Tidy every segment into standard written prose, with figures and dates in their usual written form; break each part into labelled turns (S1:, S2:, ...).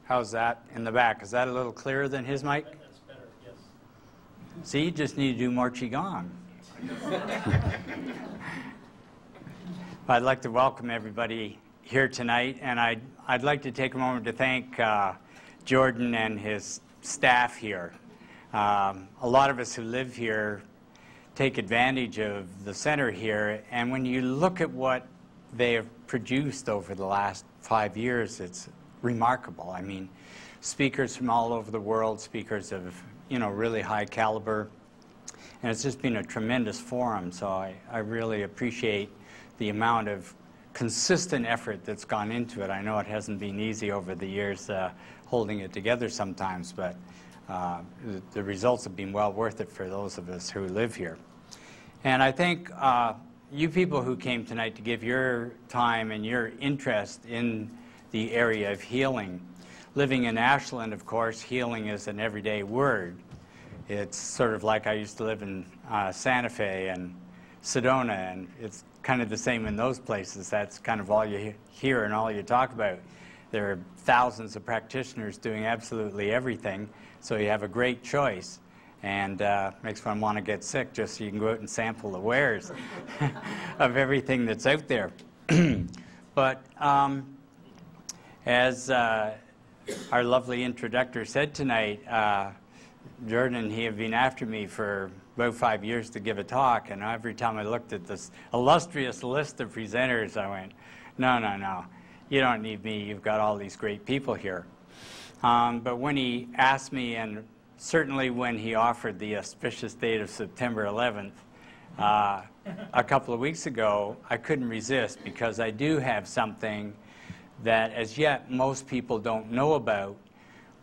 S1: How's that in the back? Is that a little clearer than his mic?
S2: That's better, yes.
S1: See, you just need to do more Qigong. I'd like to welcome everybody here tonight, and I'd like to take a moment to thank Jordan and his staff here. A lot of us who live here take advantage of the center here, and when you look at what they have produced over the last 5 years, it's remarkable. I mean, speakers from all over the world, speakers of, you know, really high caliber, and it's just been a tremendous forum, so I really appreciate the amount of consistent effort that's gone into it. I know it hasn't been easy over the years holding it together sometimes, but the results have been well worth it for those of us who live here. And I think you people who came tonight to give your time and your interest in the area of healing. Living in Ashland, of course, healing is an everyday word. It's sort of like I used to live in Santa Fe and Sedona, and it's kind of the same in those places. That's kind of all you hear and all you talk about. There are thousands of practitioners doing absolutely everything, so you have a great choice. And makes one want to get sick just so you can go out and sample the wares of everything that's out there. But as our lovely introductor said tonight, Jordan and he have been after me for about 5 years to give a talk, and every time I looked at this illustrious list of presenters, I went, no, no, no, you don't need me, you've got all these great people here. But when he asked me, and certainly when he offered the auspicious date of September 11th, a couple of weeks ago, I couldn't resist, because I do have something that as yet most people don't know about,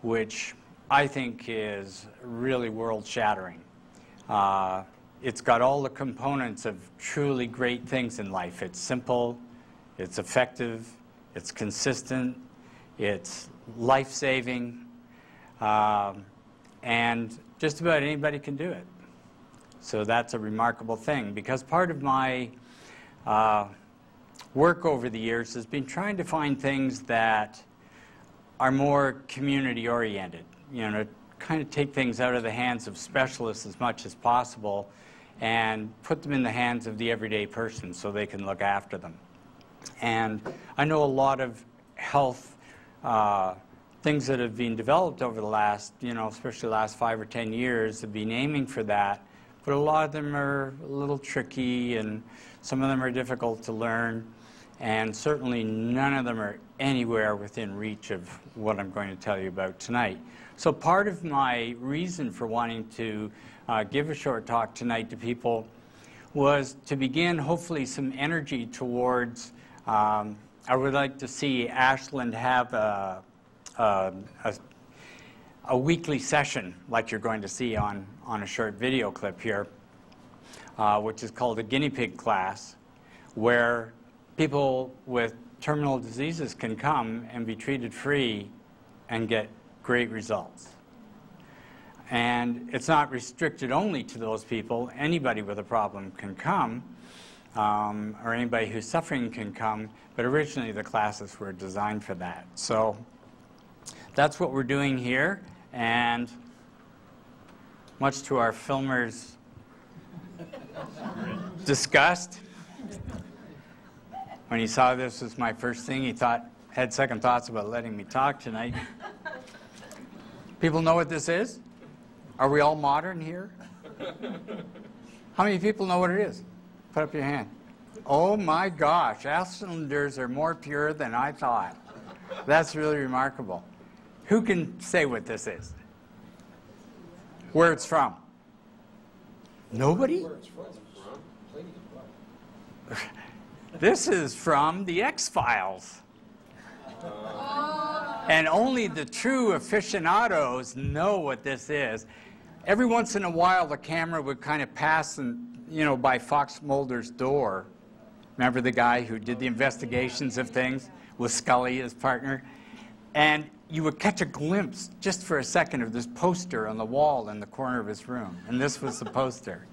S1: which I think is really world-shattering. It's got all the components of truly great things in life. It's simple, it's effective, it's consistent, it's life-saving, and just about anybody can do it. So that's a remarkable thing, because part of my work over the years has been trying to find things that are more community-oriented, you know, to kind of take things out of the hands of specialists as much as possible and put them in the hands of the everyday person so they can look after them. And I know a lot of health things that have been developed over the last, you know, especially the last 5 or 10 years have been aiming for that, but a lot of them are a little tricky, and some of them are difficult to learn, and certainly none of them are anywhere within reach of what I'm going to tell you about tonight. So part of my reason for wanting to give a short talk tonight to people was to begin hopefully some energy towards, I would like to see Ashland have a weekly session like you're going to see on a short video clip here, which is called a guinea pig class, where people with terminal diseases can come and be treated free and get great results. And it's not restricted only to those people. Anybody with a problem can come, or anybody who's suffering can come, but originally the classes were designed for that. So that's what we're doing here, and much to our filmer's disgust, when he saw this was my first thing, he had second thoughts about letting me talk tonight. People know what this is? Are we all modern here? How many people know what it is? Put up your hand. Oh my gosh, Ashlanders are more pure than I thought. That's really remarkable. Who can say what this is? Where it's from? Nobody?
S3: Where it's from?
S1: This is from the X-Files. And only the true aficionados know what this is. Every once in a while, the camera would kind of pass, and, you know, by Fox Mulder's door. Remember the guy who did the investigations of things with Scully as partner? And you would catch a glimpse, just for a second, of this poster on the wall in the corner of his room. And this was the poster.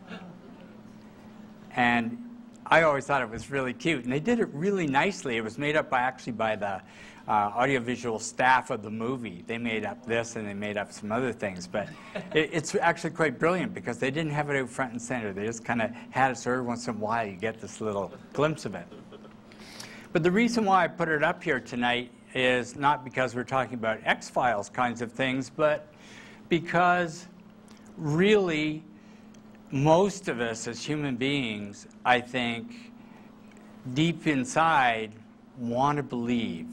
S1: And I always thought it was really cute, and they did it really nicely. It was made up actually by the audiovisual staff of the movie. They made up this, and they made up some other things, but it's actually quite brilliant because they didn't have it out front and center. They just kind of had it, so every once in a while you get this little glimpse of it. But the reason why I put it up here tonight is not because we're talking about X-Files kinds of things, but because really most of us as human beings, I think, deep inside want to believe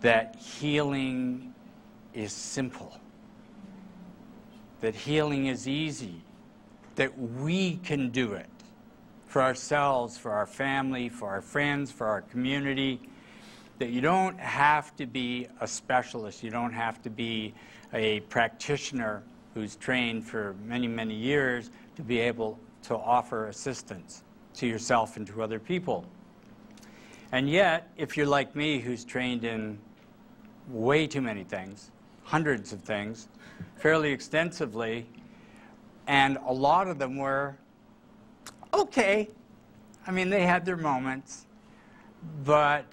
S1: that healing is simple, that healing is easy, that we can do it for ourselves, for our family, for our friends, for our community, that you don't have to be a specialist, you don't have to be a practitioner who's trained for many, many years to be able to offer assistance to yourself and to other people. And yet, if you're like me, who's trained in way too many things, hundreds of things, fairly extensively, and a lot of them were okay. I mean, they had their moments, but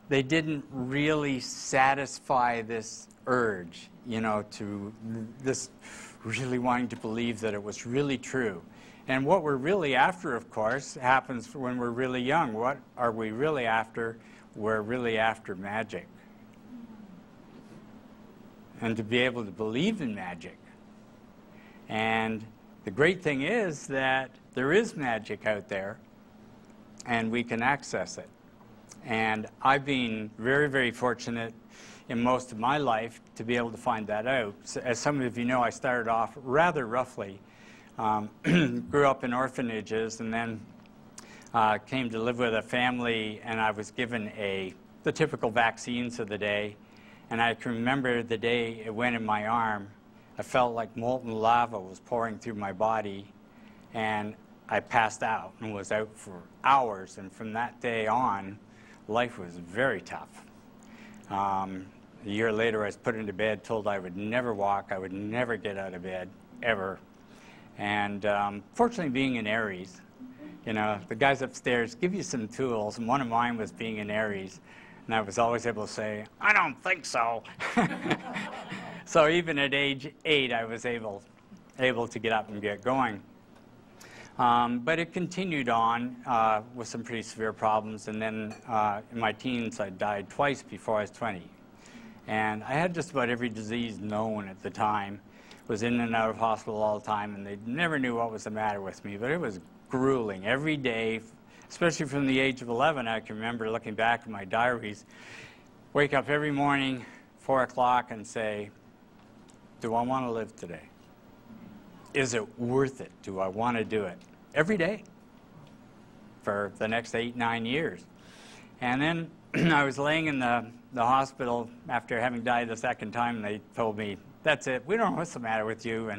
S1: they didn't really satisfy this urge, you know, to this really wanting to believe that it was really true. And what we're really after, of course, happens when we're really young. What are we really after? We're really after magic. And to be able to believe in magic. And the great thing is that there is magic out there, and we can access it. And I've been very, very fortunate in most of my life to be able to find that out. So, as some of you know, I started off rather roughly, grew up in orphanages, and then came to live with a family, and I was given the typical vaccines of the day. And I can remember the day it went in my arm, I felt like molten lava was pouring through my body, and I passed out and was out for hours. And from that day on, life was very tough. A year later, I was put into bed, told I would never walk, I would never get out of bed, ever. And fortunately, being an Aries, you know, the guys upstairs give you some tools, and one of mine was being an Aries. And I was always able to say, I don't think so. So even at age 8, I was able to get up and get going. But it continued on with some pretty severe problems. And then in my teens, I died twice before I was 20. And I had just about every disease known at the time. Was in and out of hospital all the time, and they never knew what was the matter with me. But it was grueling every day. Especially from the age of 11, I can remember looking back at my diaries, wake up every morning, 4 o'clock, and say, do I want to live today? Is it worth it? Do I want to do it? Every day for the next 8, 9 years. And then I was laying in the hospital after having died the second time, and they told me, that's it, we don't know what's the matter with you,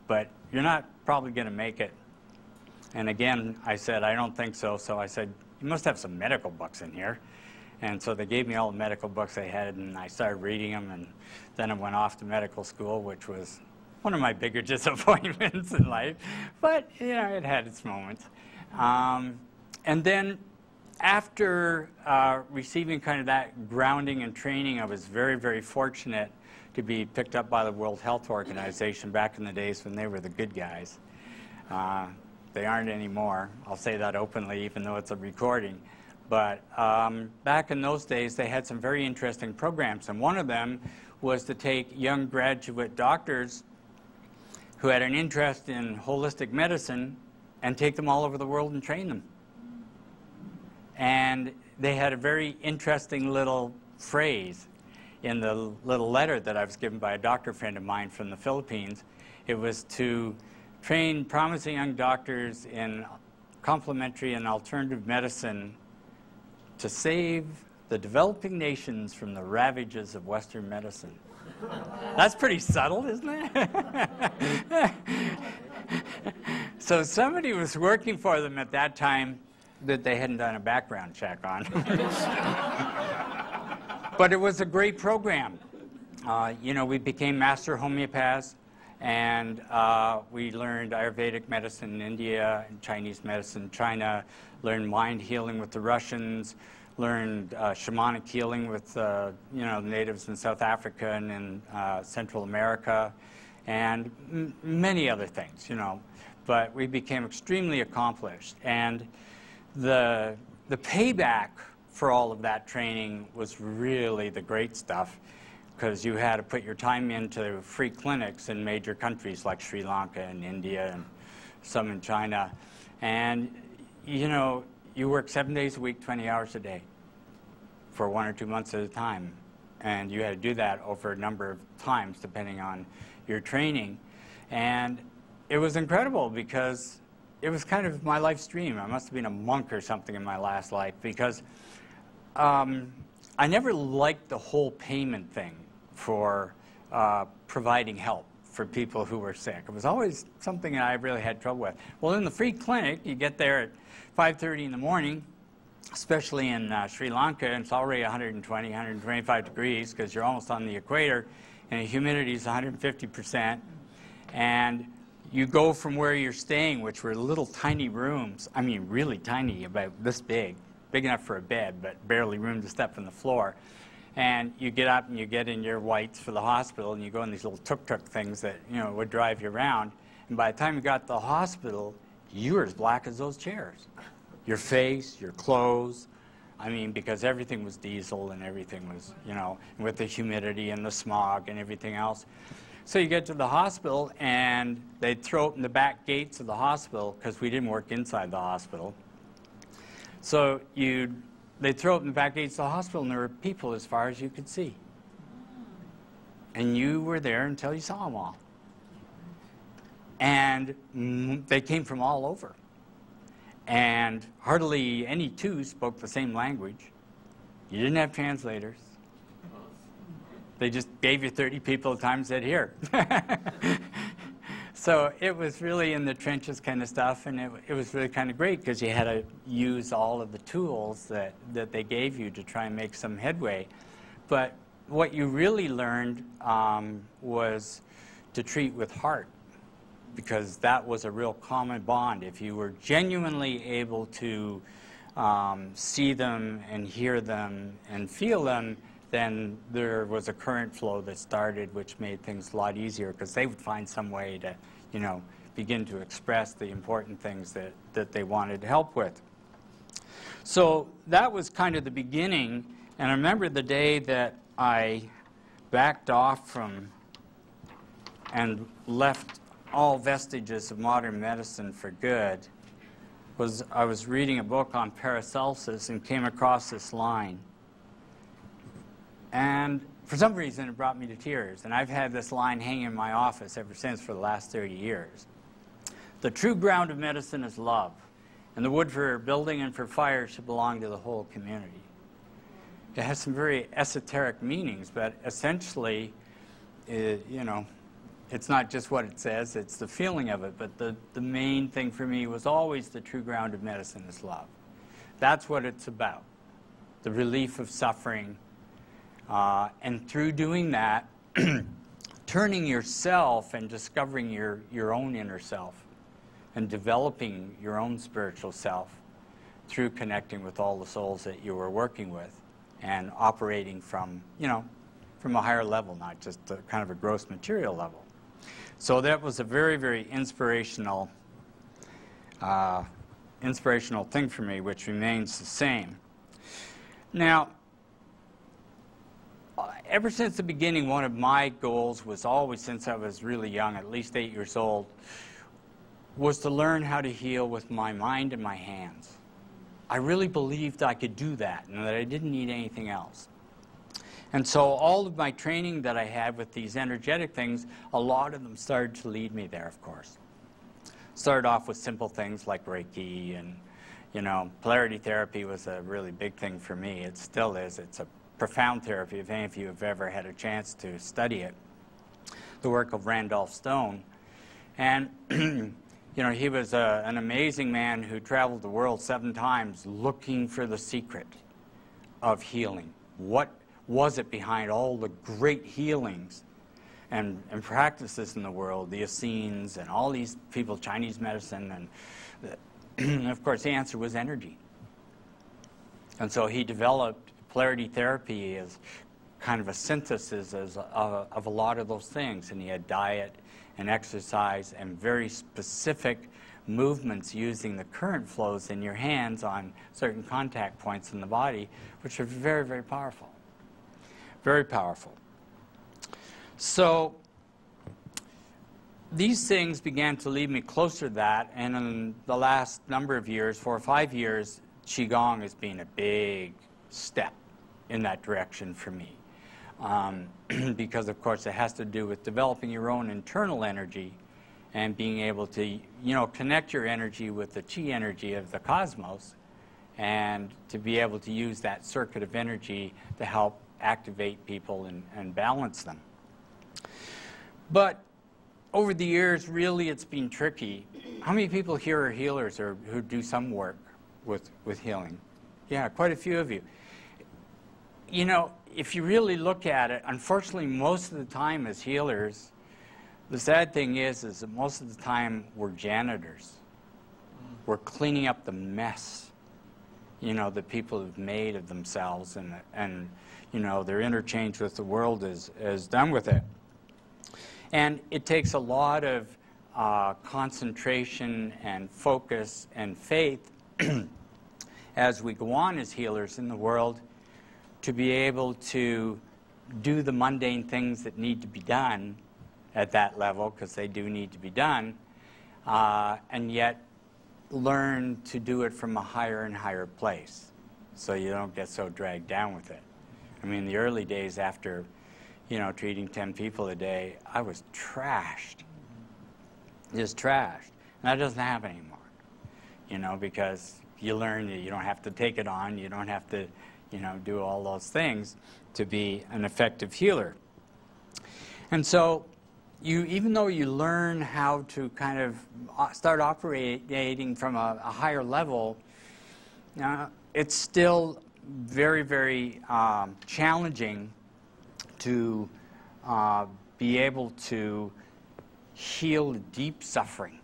S1: but you're not probably going to make it. And again, I said, I don't think so. So I said, you must have some medical books in here. And so they gave me all the medical books they had, and I started reading them. And then I went off to medical school, which was one of my bigger disappointments in life. But, you know, it had its moments. And then after receiving kind of that grounding and training, I was very, very fortunate to be picked up by the World Health Organization back in the days when they were the good guys. They aren't anymore. I'll say that openly, even though it's a recording. But back in those days, they had some very interesting programs. And one of them was to take young graduate doctors who had an interest in holistic medicine and take them all over the world and train them. And they had a very interesting little phrase in the little letter that I was given by a doctor friend of mine from the Philippines. It was to train promising young doctors in complementary and alternative medicine to save the developing nations from the ravages of Western medicine. That's pretty subtle, isn't it? So somebody was working for them at that time that they hadn't done a background check on. But it was a great program. You know, we became master homeopaths. And we learned Ayurvedic medicine in India, and Chinese medicine in China, learned mind healing with the Russians, learned shamanic healing with the natives in South Africa and in Central America, and many other things, But we became extremely accomplished. And the payback for all of that training was really the great stuff, because you had to put your time into free clinics in major countries like Sri Lanka and India and some in China. And, you work 7 days a week, 20 hours a day for 1 or 2 months at a time. And you had to do that over a number of times depending on your training. And it was incredible because it was kind of my life's dream. I must have been a monk or something in my last life, because I never liked the whole payment thing for providing help for people who were sick. It was always something that I really had trouble with. Well, in the free clinic, you get there at 5:30 in the morning, especially in Sri Lanka, and it's already 120, 125 degrees because you're almost on the equator, and the humidity is 150%. And you go from where you're staying, which were little tiny rooms, I mean really tiny, about this big enough for a bed, but barely room to step on the floor. And you get up and you get in your whites for the hospital, and you go in these little tuk-tuk things that would drive you around. And by the time you got to the hospital, you were as black as those chairs. Your face, your clothes, I mean, because everything was diesel and everything was, with the humidity and the smog and everything else. So you get to the hospital, and they'd throw open the back gates of the hospital, because we didn't work inside the hospital. So they'd throw open the back gates of the hospital, and there were people as far as you could see. And you were there until you saw them all. And they came from all over. And hardly any two spoke the same language. You didn't have translators. They just gave you 30 people at a time and said, here. So it was really in the trenches kind of stuff, and it was really kind of great because you had to use all of the tools that they gave you to try and make some headway. But what you really learned was to treat with heart, because that was a real common bond. If you were genuinely able to see them and hear them and feel them, then there was a current flow that started, which made things a lot easier, because they would find some way to, begin to express the important things that they wanted help with. So that was kind of the beginning. And I remember the day that I backed off from and left all vestiges of modern medicine for good. I was reading a book on Paracelsus and came across this line. And for some reason, it brought me to tears. And I've had this line hanging in my office ever since for the last 30 years. The true ground of medicine is love, and the wood for building and for fire should belong to the whole community. It has some very esoteric meanings, but essentially, it's not just what it says, it's the feeling of it. But the main thing for me was always the true ground of medicine is love. That's what it's about, the relief of suffering. And through doing that, turning yourself and discovering your own inner self and developing your own spiritual self through connecting with all the souls that you were working with and operating from, from a higher level, not just a kind of a gross material level. So that was a very, very inspirational thing for me, which remains the same. Now, ever since the beginning, one of my goals was always, since I was really young, at least 8 years old, was to learn how to heal with my mind and my hands. I really believed I could do that and that I didn't need anything else. And so all of my training that I had with these energetic things, a lot of them started to lead me there, of course. Started off with simple things like Reiki and, polarity therapy was a really big thing for me. It still is. It's a profound therapy, if any of you have ever had a chance to study it. The work of Randolph Stone. And, he was an amazing man who traveled the world 7 times looking for the secret of healing. What was it behind all the great healings? and practices in the world, the Essenes and all these people, Chinese medicine, and of course the answer was energy. And so he developed polarity therapy as kind of a synthesis of a lot of those things. And he had diet and exercise and very specific movements using the current flows in your hands on certain contact points in the body, which are very, very powerful. Very powerful. So these things began to lead me closer to that, and in the last number of years, 4 or 5 years, Qigong has been a big step in that direction for me. Because, of course, it has to do with developing your own internal energy and being able to, you know, connect your energy with the Qi energy of the cosmos, and to be able to use that circuit of energy to help activate people and balance them. But over the years, really, it's been tricky. How many people here are healers or who do some work with healing? Yeah, quite a few of you. You know, if you really look at it, unfortunately, most of the time as healers, the sad thing is that most of the time we're janitors. We're cleaning up the mess, you know, that people have made of themselves, and you know, their interchange with the world is done with it. And it takes a lot of concentration and focus and faith as we go on as healers in the world to be able to do the mundane things that need to be done at that level, because they do need to be done, and yet learn to do it from a higher and higher place so you don't get so dragged down with it. I mean, the early days after, you know, treating 10 people a day, I was trashed, just trashed. And that doesn't happen anymore, you know, because you learn that you don't have to take it on, you don't have to, you know, do all those things to be an effective healer. And so, even though you learn how to kind of start operating from a higher level, it's still very, very challenging to be able to heal deep suffering.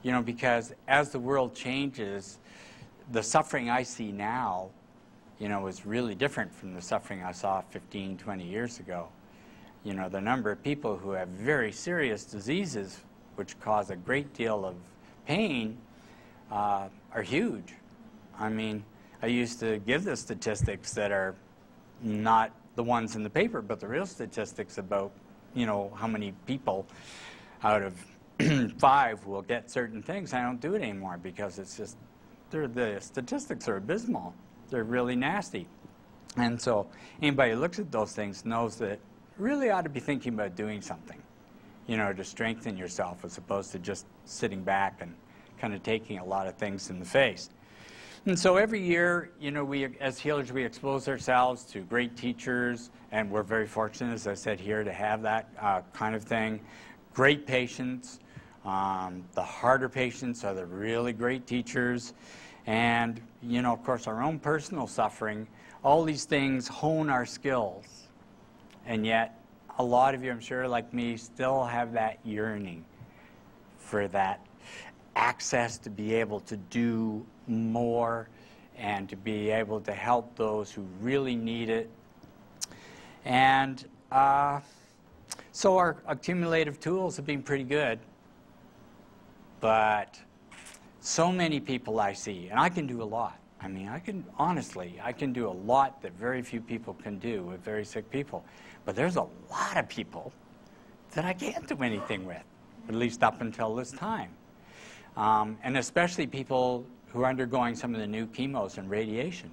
S1: You know, because as the world changes, the suffering I see now, you know, is really different from the suffering I saw 15, 20 years ago. You know, the number of people who have very serious diseases which cause a great deal of pain are huge. I mean, I used to give the statistics that are not the ones in the paper, but the real statistics about, you know, how many people out of 5 will get certain things. I don't do it anymore because it's just, the statistics are abysmal. They're really nasty. And so anybody who looks at those things knows that really ought to be thinking about doing something, you know, to strengthen yourself as opposed to just sitting back and kind of taking a lot of things in the face. And so every year, you know, we as healers, we expose ourselves to great teachers, and we're very fortunate, as I said here, to have that kind of thing. Great patients. The harder patients are the really great teachers. And, you know, of course, our own personal suffering, all these things hone our skills. And yet, a lot of you, I'm sure, like me, still have that yearning for that access to be able to do more and to be able to help those who really need it. And so our accumulative tools have been pretty good. But so many people I see, and I can do a lot. I mean, honestly, I can do a lot that very few people can do with very sick people. But there's a lot of people that I can't do anything with, at least up until this time. And especially people who are undergoing some of the new chemos and radiation.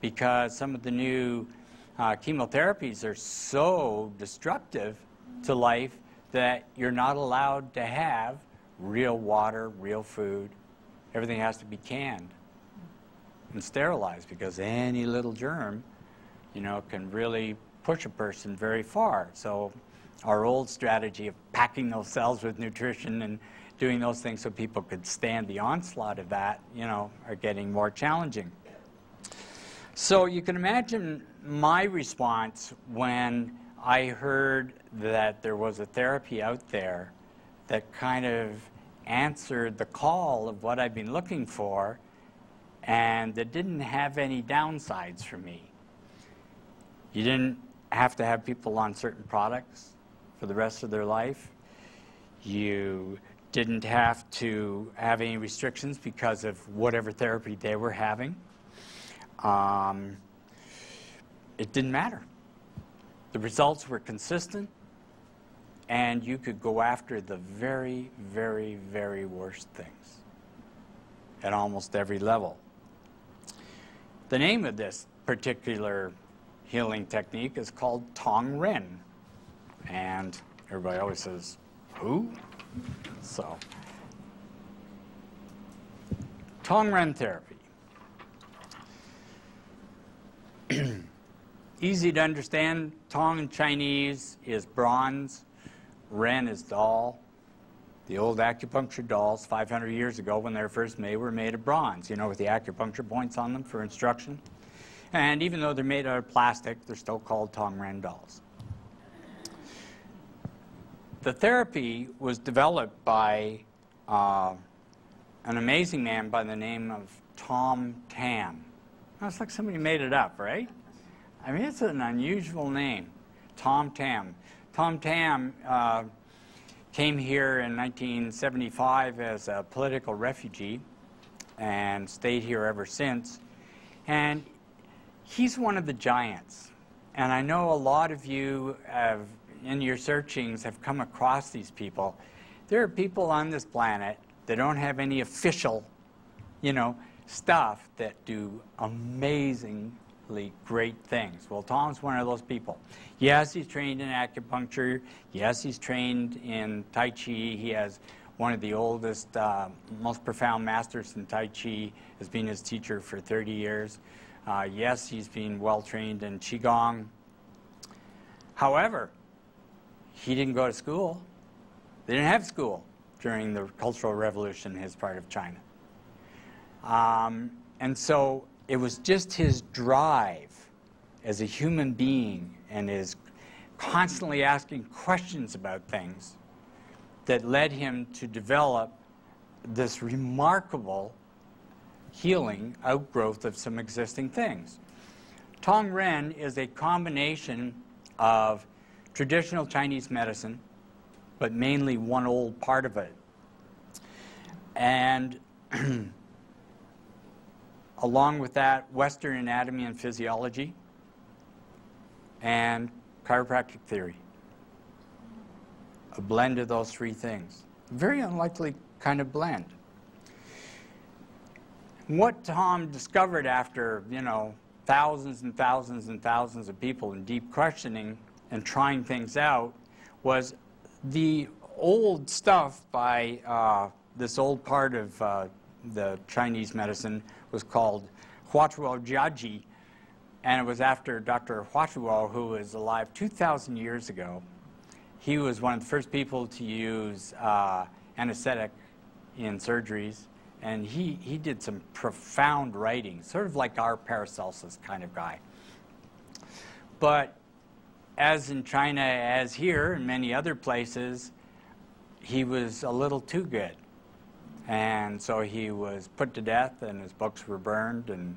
S1: Because some of the new chemotherapies are so destructive to life that you're not allowed to have real water, real food. Everything has to be canned and sterilized, because any little germ, you know, can really push a person very far. So our old strategy of packing those cells with nutrition and doing those things so people could stand the onslaught of that, you know, are getting more challenging. So you can imagine my response when I heard that there was a therapy out there that kind of answered the call of what I've been looking for, and that didn't have any downsides for me. You didn't have to have people on certain products for the rest of their life. You didn't have to have any restrictions because of whatever therapy they were having. It didn't matter. The results were consistent, and you could go after the very, very, very worst things at almost every level. The name of this particular healing technique is called Tong, and everybody always says, who? So, Tong therapy. Easy to understand. Tong in Chinese is bronze, Ren is doll. The old acupuncture dolls 500 years ago when they were first made were made of bronze, you know, with the acupuncture points on them for instruction. And even though they're made out of plastic, they're still called Tong Ren dolls. The therapy was developed by an amazing man by the name of Tom Tam. It's like somebody made it up, right? I mean, it's an unusual name, Tom Tam. Tom Tam came here in 1975 as a political refugee and stayed here ever since. And he's one of the giants. And I know a lot of you have, in your searchings, have come across these people. There are people on this planet that don't have any official, you know, stuff that do amazingly great things. Well, Tom's one of those people. Yes, he's trained in acupuncture. Yes, he's trained in Tai Chi. He has one of the oldest, most profound masters in Tai Chi, has been his teacher for 30 years. Yes, he's been well trained in Qigong. However, he didn't go to school. They didn't have school during the Cultural Revolution in his part of China. And so it was just his drive as a human being and his constantly asking questions about things that led him to develop this remarkable healing outgrowth of some existing things. Tong Ren is a combination of traditional Chinese medicine, but mainly one old part of it. And along with that, Western anatomy and physiology and chiropractic theory. A blend of those three things. Very unlikely kind of blend. What Tom discovered after, you know, thousands and thousands and thousands of people in deep questioning and trying things out was the old stuff by this old part of the Chinese medicine was called Huatuo Jiaji, and it was after Dr. Huatuo, who was alive 2,000 years ago. He was one of the first people to use anesthetic in surgeries, and he did some profound writing, sort of like our Paracelsus kind of guy. But as in China, as here, and many other places, he was a little too good. And so he was put to death, and his books were burned, and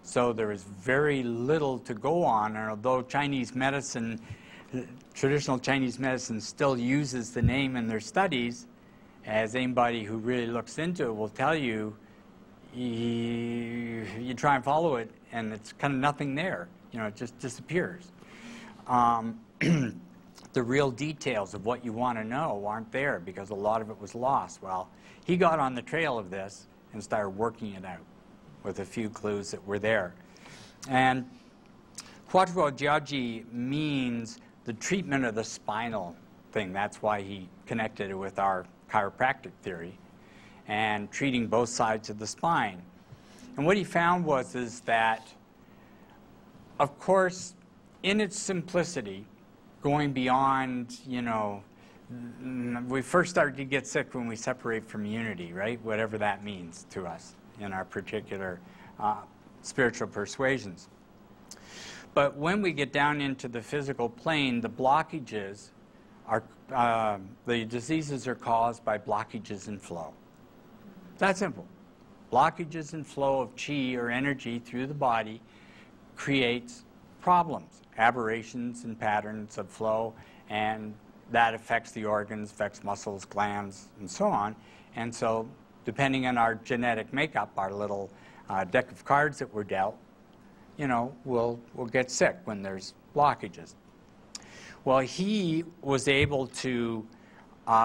S1: so there was very little to go on. And although Chinese medicine, traditional Chinese medicine still uses the name in their studies, as anybody who really looks into it will tell you, you try and follow it, and it's kind of nothing there. You know, it just disappears. The real details of what you want to know aren't there because a lot of it was lost. Well, he got on the trail of this and started working it out with a few clues that were there. And Huatuo Jiaji means the treatment of the spinal thing. That's why he connected it with our chiropractic theory and treating both sides of the spine. And what he found is that, of course, in its simplicity, going beyond, you know, we first start to get sick when we separate from unity, right? Whatever that means to us in our particular spiritual persuasions. But when we get down into the physical plane, the blockages are, the diseases are caused by blockages in flow. That simple. Blockages in flow of chi or energy through the body creates problems, aberrations and patterns of flow, and that affects the organs, affects muscles, glands, and so on. And so, depending on our genetic makeup, our little deck of cards that we're dealt, you know, we'll get sick when there's blockages. Well, he was able to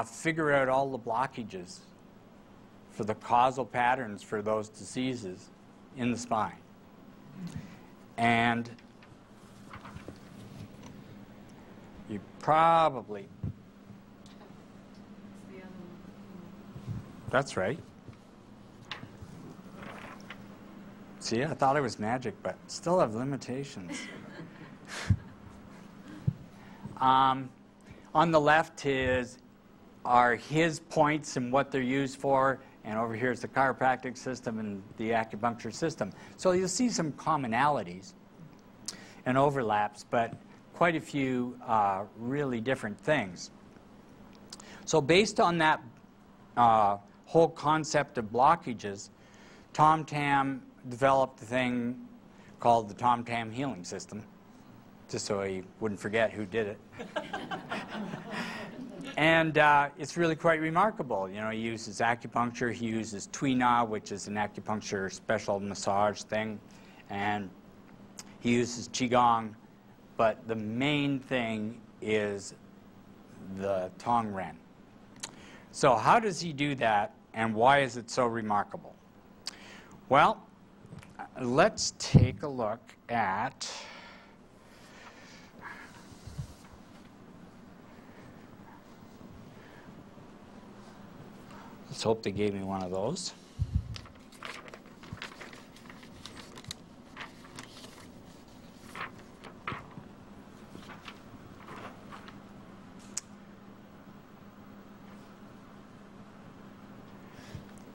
S1: figure out all the blockages for the causal patterns for those diseases in the spine. And you probably... That's right. See, I thought it was magic, but still have limitations. On the left are his points and what they're used for, and over here is the chiropractic system and the acupuncture system. So you'll see some commonalities and overlaps, but quite a few really different things. So based on that whole concept of blockages, Tom Tam developed a thing called the Tom Tam healing system, just so he wouldn't forget who did it. And it's really quite remarkable. You know, he uses acupuncture, he uses Tui Na, which is an acupuncture special massage thing, and he uses Qigong, but the main thing is the Tong Ren. So how does he do that, and why is it so remarkable? Well, let's take a look at let's hope they gave me one of those.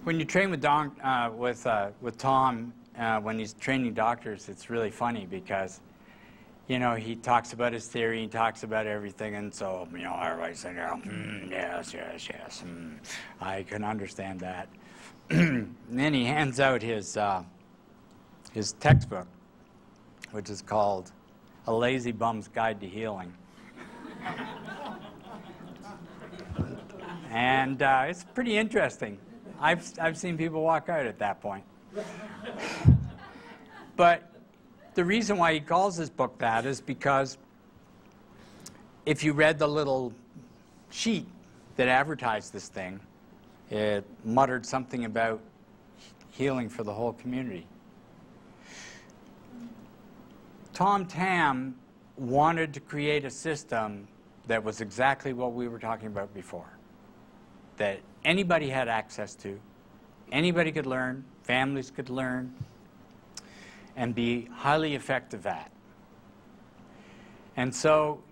S1: When you train with Tom, when he's training doctors, it's really funny because, you know, he talks about his theory, he talks about everything, and so, you know, everybody's saying, yes, yes, yes, I can understand that. And then he hands out his textbook, which is called A Lazy Bum's Guide to Healing. And it's pretty interesting. I've seen people walk out at that point. But the reason why he calls his book that is because if you read the little sheet that advertised this thing, it muttered something about healing for the whole community. Tom Tam wanted to create a system that was exactly what we were talking about before, that anybody had access to, anybody could learn, families could learn, and be highly effective at. And so,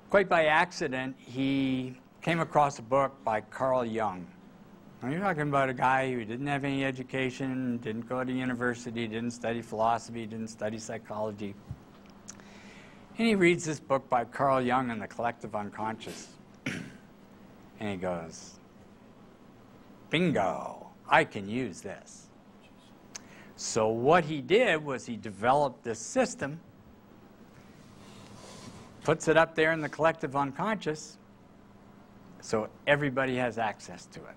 S1: quite by accident, he came across a book by Carl Jung. Now, you're talking about a guy who didn't have any education, didn't go to university, didn't study philosophy, didn't study psychology. And he reads this book by Carl Jung on the collective unconscious. And he goes, bingo, I can use this. So what he did was he developed this system, puts it up there in the collective unconscious, so everybody has access to it.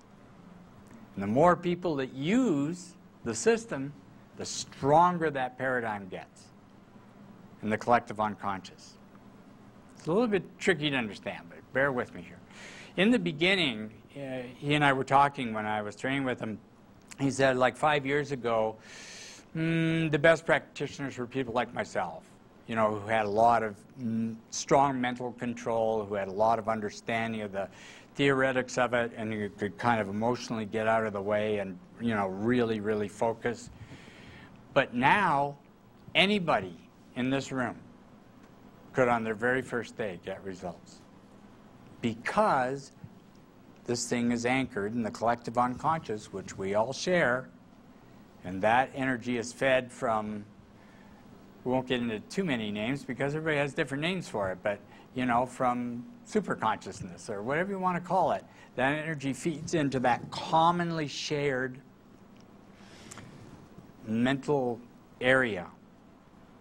S1: And the more people that use the system, the stronger that paradigm gets in the collective unconscious. It's a little bit tricky to understand, but bear with me here. In the beginning, he and I were talking when I was training with him. He said, like 5 years ago, the best practitioners were people like myself, you know, who had a lot of strong mental control, who had a lot of understanding of the theoretics of it, and who could kind of emotionally get out of the way and, you know, really, really focus. But now, anybody in this room could, on their very first day, get results. Because this thing is anchored in the collective unconscious, which we all share, and that energy is fed from we won't get into too many names because everybody has different names for it, but you know, from superconsciousness or whatever you want to call it, that energy feeds into that commonly shared mental area.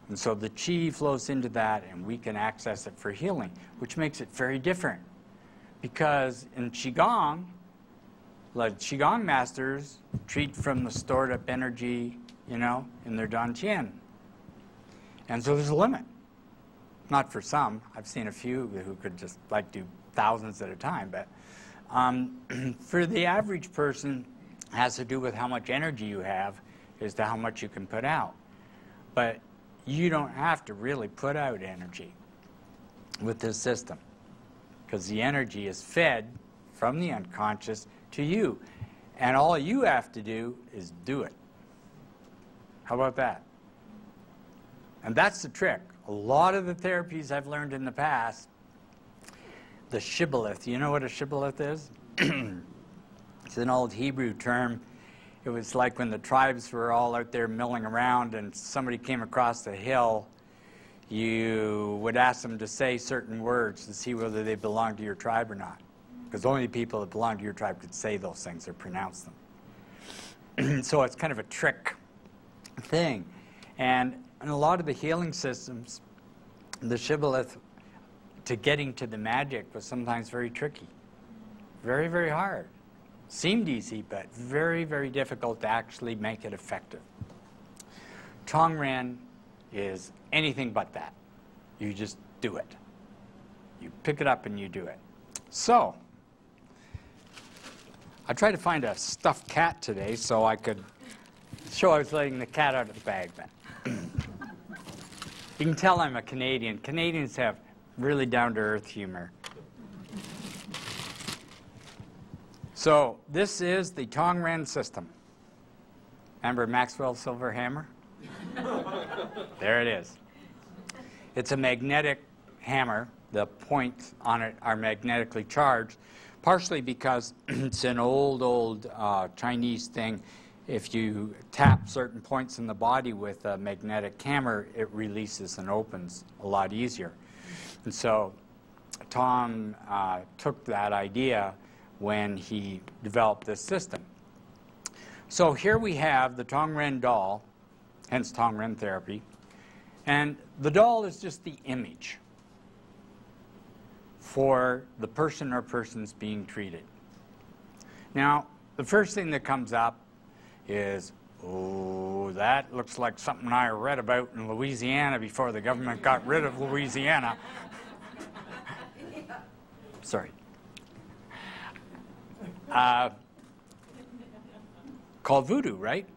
S1: And so the chi flows into that, and we can access it for healing, which makes it very different. Because in Qigong, like Qigong masters treat from the stored up energy, you know, in their Dantian. And so there's a limit. Not for some. I've seen a few who could just like do thousands at a time. But for the average person, it has to do with how much energy you have as to how much you can put out. But you don't have to really put out energy with this system, because the energy is fed from the unconscious to you. And all you have to do is do it. How about that? And that's the trick. A lot of the therapies I've learned in the past, the shibboleth, you know what a shibboleth is? It's an old Hebrew term. It was like when the tribes were all out there milling around and somebody came across the hill, you would ask them to say certain words to see whether they belonged to your tribe or not. Because only people that belong to your tribe could say those things or pronounce them. So it's kind of a trick thing. And in a lot of the healing systems, the shibboleth to getting to the magic was sometimes very tricky. Very, very hard. Seemed easy, but very, very difficult to actually make it effective. Tongren is anything but that. You just do it. You pick it up and you do it. So, I tried to find a stuffed cat today so I could show I was letting the cat out of the bag then. You can tell I'm a Canadian. Canadians have really down-to-earth humor. So this is the Tongren system. Remember Maxwell's silver hammer? There it is. It's a magnetic hammer. The points on it are magnetically charged, partially because it's an old Chinese thing. If you tap certain points in the body with a magnetic hammer, it releases and opens a lot easier. And so Tong took that idea when he developed this system. So here we have the Tongren doll, hence Tongren therapy, and the doll is just the image for the person or persons being treated. Now, the first thing that comes up is, oh, that looks like something I read about in Louisiana before the government got rid of Louisiana. Sorry. Called voodoo, right?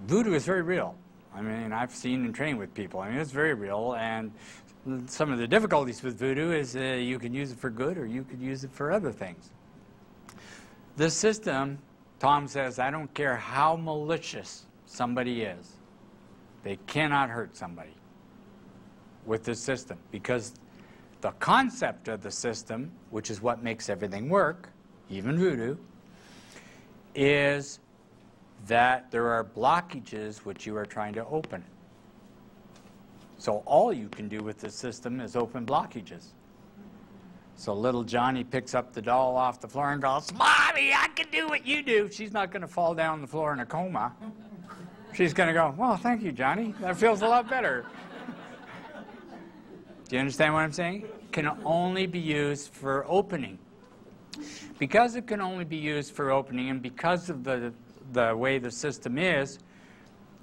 S1: Voodoo is very real. I mean, I've seen and trained with people. I mean, it's very real, and some of the difficulties with voodoo is you can use it for good or you could use it for other things. This system, Tom says, I don't care how malicious somebody is, they cannot hurt somebody with this system, because the concept of the system, which is what makes everything work, even voodoo, is that there are blockages which you are trying to open. So all you can do with this system is open blockages. So little Johnny picks up the doll off the floor and goes, "Mommy, I can do what you do." She's not going to fall down the floor in a coma. She's going to go, "Well, thank you, Johnny. That feels a lot better." Do you understand what I'm saying? It can only be used for opening. Because it can only be used for opening, and because of the way the system is,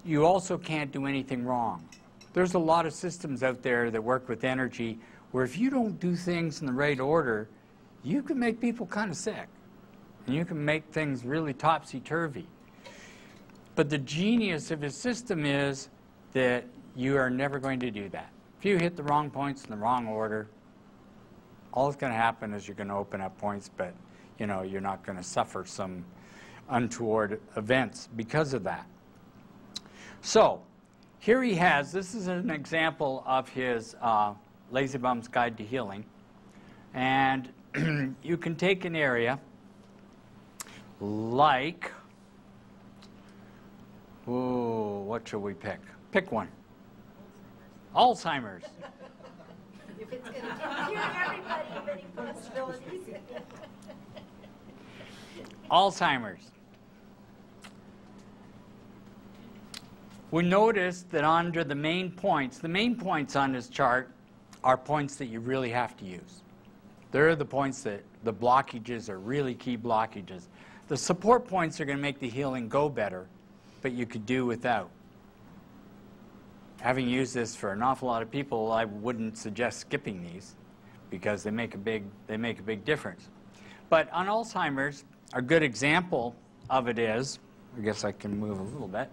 S1: you also can't do anything wrong. There's a lot of systems out there that work with energy where if you don't do things in the right order, you can make people kind of sick. And you can make things really topsy-turvy. But the genius of his system is that you are never going to do that. If you hit the wrong points in the wrong order, all that's going to happen is you're going to open up points, but you know, you're not going to suffer some untoward events because of that. So here he has, this is an example of his Lazy Bum's Guide to Healing. And you can take an area like, oh, what shall we pick? Pick one. Alzheimer's.
S2: If it's going to cure everybody of any possibilities.
S1: Alzheimer's. We notice that under the main points on this chart are points that you really have to use. They're the points that the blockages are really key blockages. The support points are going to make the healing go better, but you could do without. Having used this for an awful lot of people, I wouldn't suggest skipping these because they make a big difference. But on Alzheimer's, a good example of it is, I guess I can move a little bit,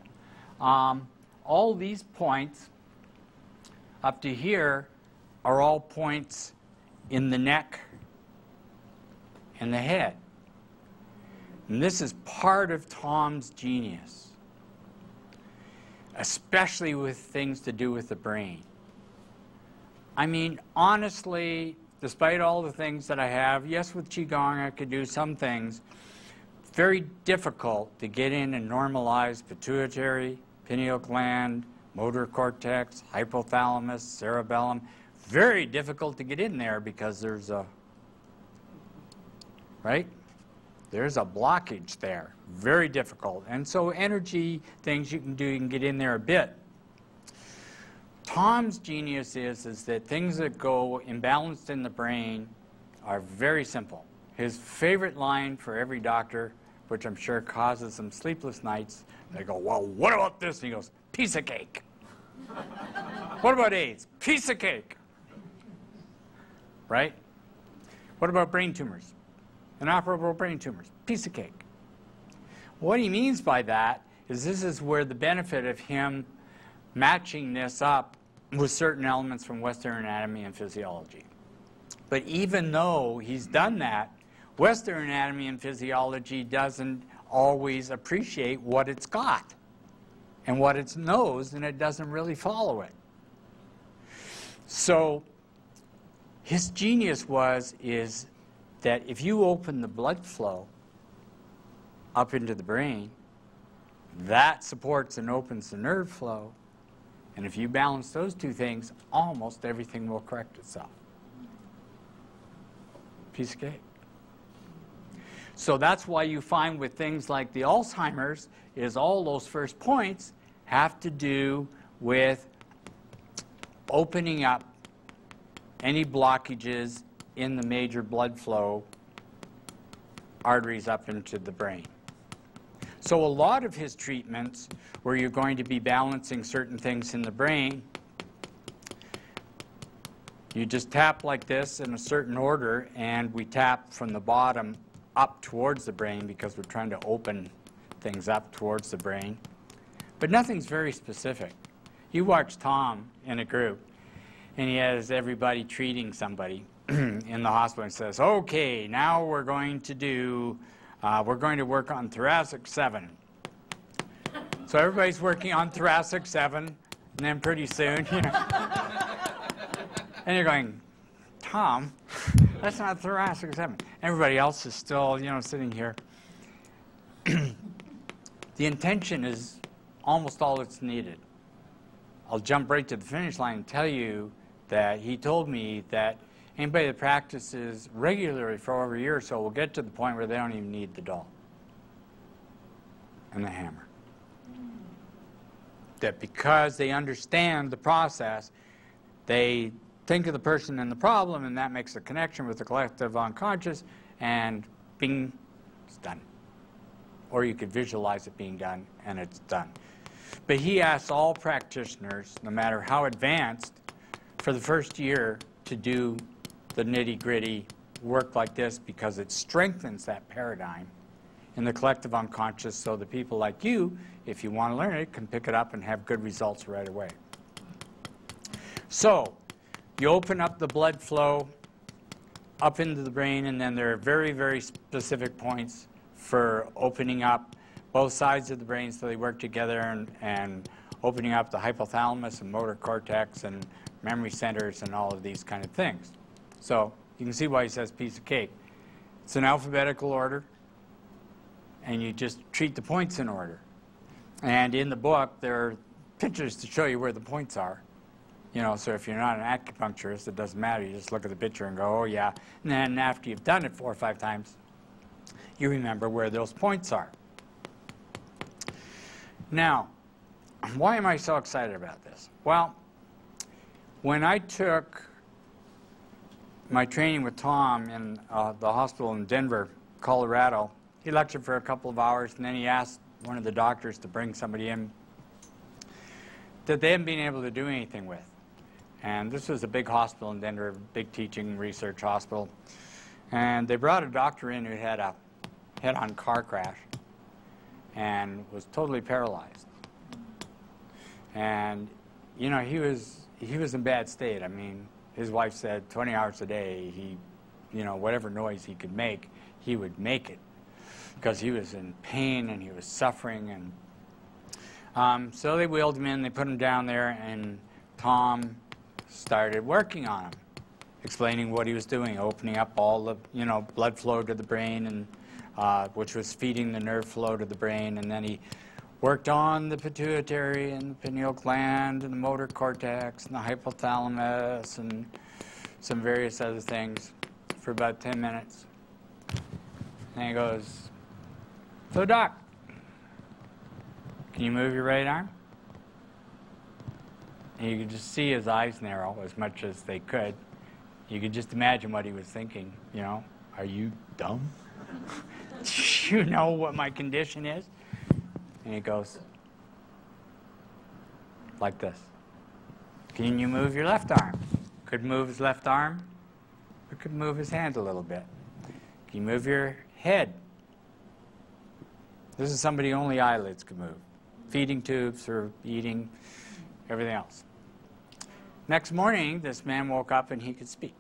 S1: all these points up to here are all points in the neck and the head. And this is part of Tom's genius, especially with things to do with the brain. I mean, honestly, despite all the things that I have, yes, with Qigong I could do some things, very difficult to get in and normalize pituitary, pineal gland, motor cortex, hypothalamus, cerebellum. Very difficult to get in there because there's a, right? There's a blockage there. Very difficult. And so energy things you can do, you can get in there a bit. Tom's genius is that things that go imbalanced in the brain are very simple. His favorite line for every doctor, which I'm sure causes some sleepless nights, they go, well, what about this? And he goes, piece of cake. What about AIDS? Piece of cake. Right? What about brain tumors? Inoperable brain tumors. Piece of cake. What he means by that is this is where the benefit of him matching this up with certain elements from Western anatomy and physiology. But even though he's done that, Western anatomy and physiology doesn't always appreciate what it's got and what it knows, and it doesn't really follow it. So his genius is that if you open the blood flow up into the brain, that supports and opens the nerve flow. And if you balance those two things, almost everything will correct itself. Piece of cake. So that's why you find with things like the Alzheimer's is all those first points have to do with opening up any blockages in the major blood flow arteries up into the brain. So a lot of his treatments where you're going to be balancing certain things in the brain, you just tap like this in a certain order, and we tap from the bottom up towards the brain because we're trying to open things up towards the brain. But nothing's very specific. You watch Tom in a group, and he has everybody treating somebody in the hospital and says, okay, now we're going to work on thoracic 7. So everybody's working on thoracic 7, and then pretty soon, you know, and you're going, Tom, that's not thoracic 7. Everybody else is still, you know, sitting here. The intention is almost all that's needed. I'll jump right to the finish line and tell you that he told me that anybody that practices regularly for over a year or so will get to the point where they don't even need the doll and the hammer. That because they understand the process, they think of the person and the problem, and that makes a connection with the collective unconscious, and bing, it's done. Or you could visualize it being done, and it's done. But he asks all practitioners, no matter how advanced, for the first year to do the nitty-gritty work like this because it strengthens that paradigm in the collective unconscious so that people like you, if you want to learn it, can pick it up and have good results right away. So you open up the blood flow up into the brain, and then there are very, very specific points for opening up both sides of the brain so they work together, and opening up the hypothalamus and motor cortex and memory centers and all of these kind of things. So you can see why he says piece of cake. It's in alphabetical order, and you just treat the points in order. And in the book, there are pictures to show you where the points are. You know, so if you're not an acupuncturist, it doesn't matter. You just look at the picture and go, oh, yeah. And then after you've done it 4 or 5 times, you remember where those points are. Now, why am I so excited about this? Well, when I took my training with Tom in the hospital in Denver, Colorado, he lectured for a couple of hours, and then he asked one of the doctors to bring somebody in that they hadn't been able to do anything with. And this was a big hospital in Denver, big teaching research hospital. And they brought a doctor in who had a head-on car crash and was totally paralyzed. And, you know, he was in bad state. I mean, his wife said 20 hours a day, you know, whatever noise he could make, he would make it because he was in pain and he was suffering. And so they wheeled him in, they put him down there, and Tom started working on him, explaining what he was doing, opening up all the, you know, blood flow to the brain, and which was feeding the nerve flow to the brain. And then he worked on the pituitary and the pineal gland and the motor cortex and the hypothalamus and some various other things for about 10 minutes. And he goes, so doc, can you move your right arm? And you could just see his eyes narrow as much as they could. You could just imagine what he was thinking, you know, are you dumb? Do you know what my condition is? And he goes, like this. Can you move your left arm? Could move his left arm, or could move his hand a little bit. Can you move your head? This is somebody only eyelids could move. Feeding tubes or eating, everything else. Next morning, this man woke up and he could speak.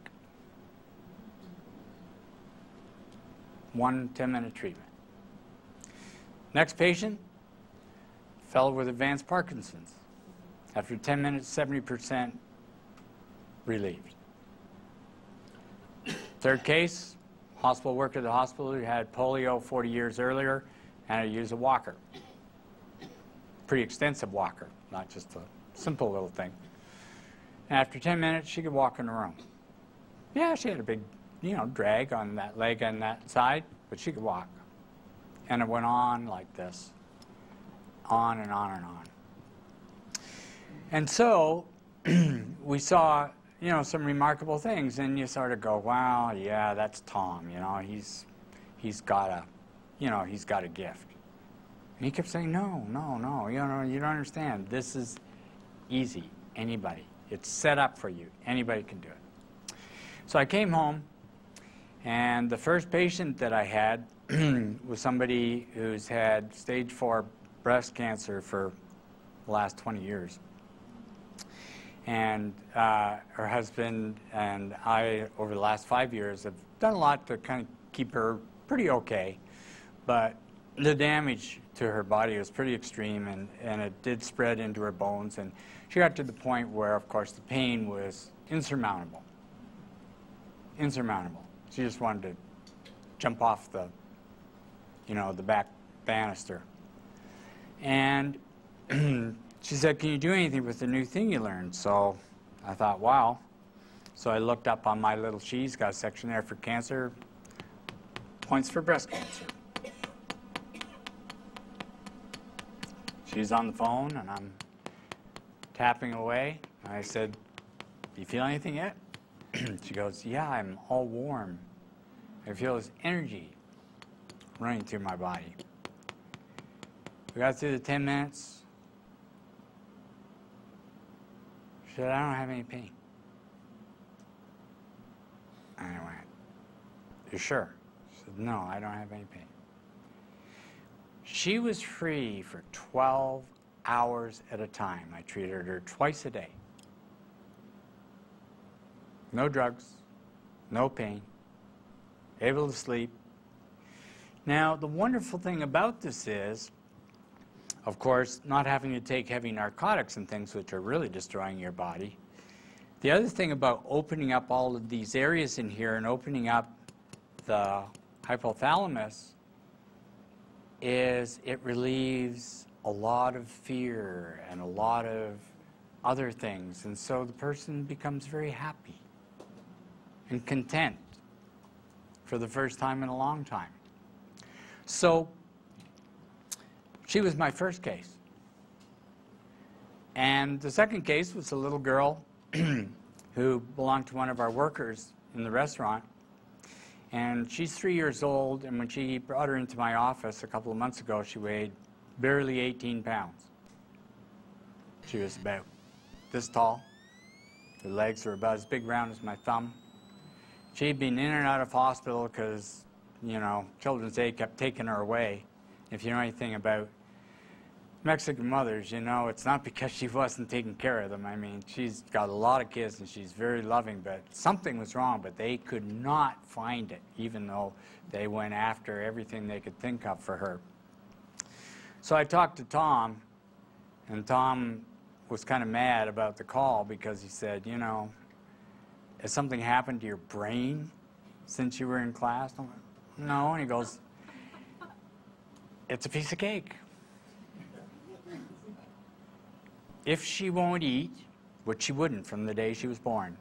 S1: 1 10-minute treatment. Next patient, fellow with advanced Parkinson's. After 10 minutes, 70% relieved. Third case, hospital worker at the hospital who had polio 40 years earlier and had to use a walker. Pretty extensive walker, not just a simple little thing. And after 10 minutes, she could walk in the room. Yeah, she had a big, you know, drag on that leg on that side, but she could walk. And it went on like this, on and on and on. And so we saw, you know, some remarkable things, and you sort of go, wow, yeah, that's Tom, you know, he's got a, you know, he's got a gift. And he kept saying, no, no, no, you know, you don't understand. This is easy, anybody. It's set up for you. Anybody can do it. So I came home, and the first patient that I had was somebody who's had stage 4 breast cancer for the last 20 years. And her husband and I, over the last 5 years, have done a lot to kind of keep her pretty okay. But the damage to her body was pretty extreme, and it did spread into her bones. And she got to the point where, of course, the pain was insurmountable. Insurmountable. She just wanted to jump off the, you know, the back banister. And she said, can you do anything with the new thing you learned? So I thought, wow. So I looked up on my little sheet, got a section there for cancer, points for breast cancer. She's on the phone, and I'm tapping away. I said, do you feel anything yet? She goes, yeah, I'm all warm. I feel this energy running through my body. We got through the 10 minutes. She said, I don't have any pain. And I went, you sure? She said, no, I don't have any pain. She was free for 12 hours at a time. I treated her twice a day. No drugs, no pain, able to sleep. Now, the wonderful thing about this is, of course, not having to take heavy narcotics and things which are really destroying your body. The other thing about opening up all of these areas in here and opening up the hypothalamus is it relieves a lot of fear and a lot of other things. And so the person becomes very happy and content for the first time in a long time. So she was my first case. And the second case was a little girl who belonged to one of our workers in the restaurant. And she's 3 years old, and when she brought her into my office a couple of months ago, she weighed barely 18 pounds. She was about this tall. Her legs were about as big round as my thumb. She'd been in and out of hospital because, you know, Children's Aid kept taking her away. If you know anything about Mexican mothers, you know, it's not because she wasn't taking care of them. I mean, she's got a lot of kids and she's very loving, but something was wrong, but they could not find it, even though they went after everything they could think of for her. So I talked to Tom, and Tom was kind of mad about the call because he said, you know, has something happened to your brain since you were in class? I'm like, no, and he goes, it's a piece of cake. If she won't eat, which she wouldn't from the day she was born,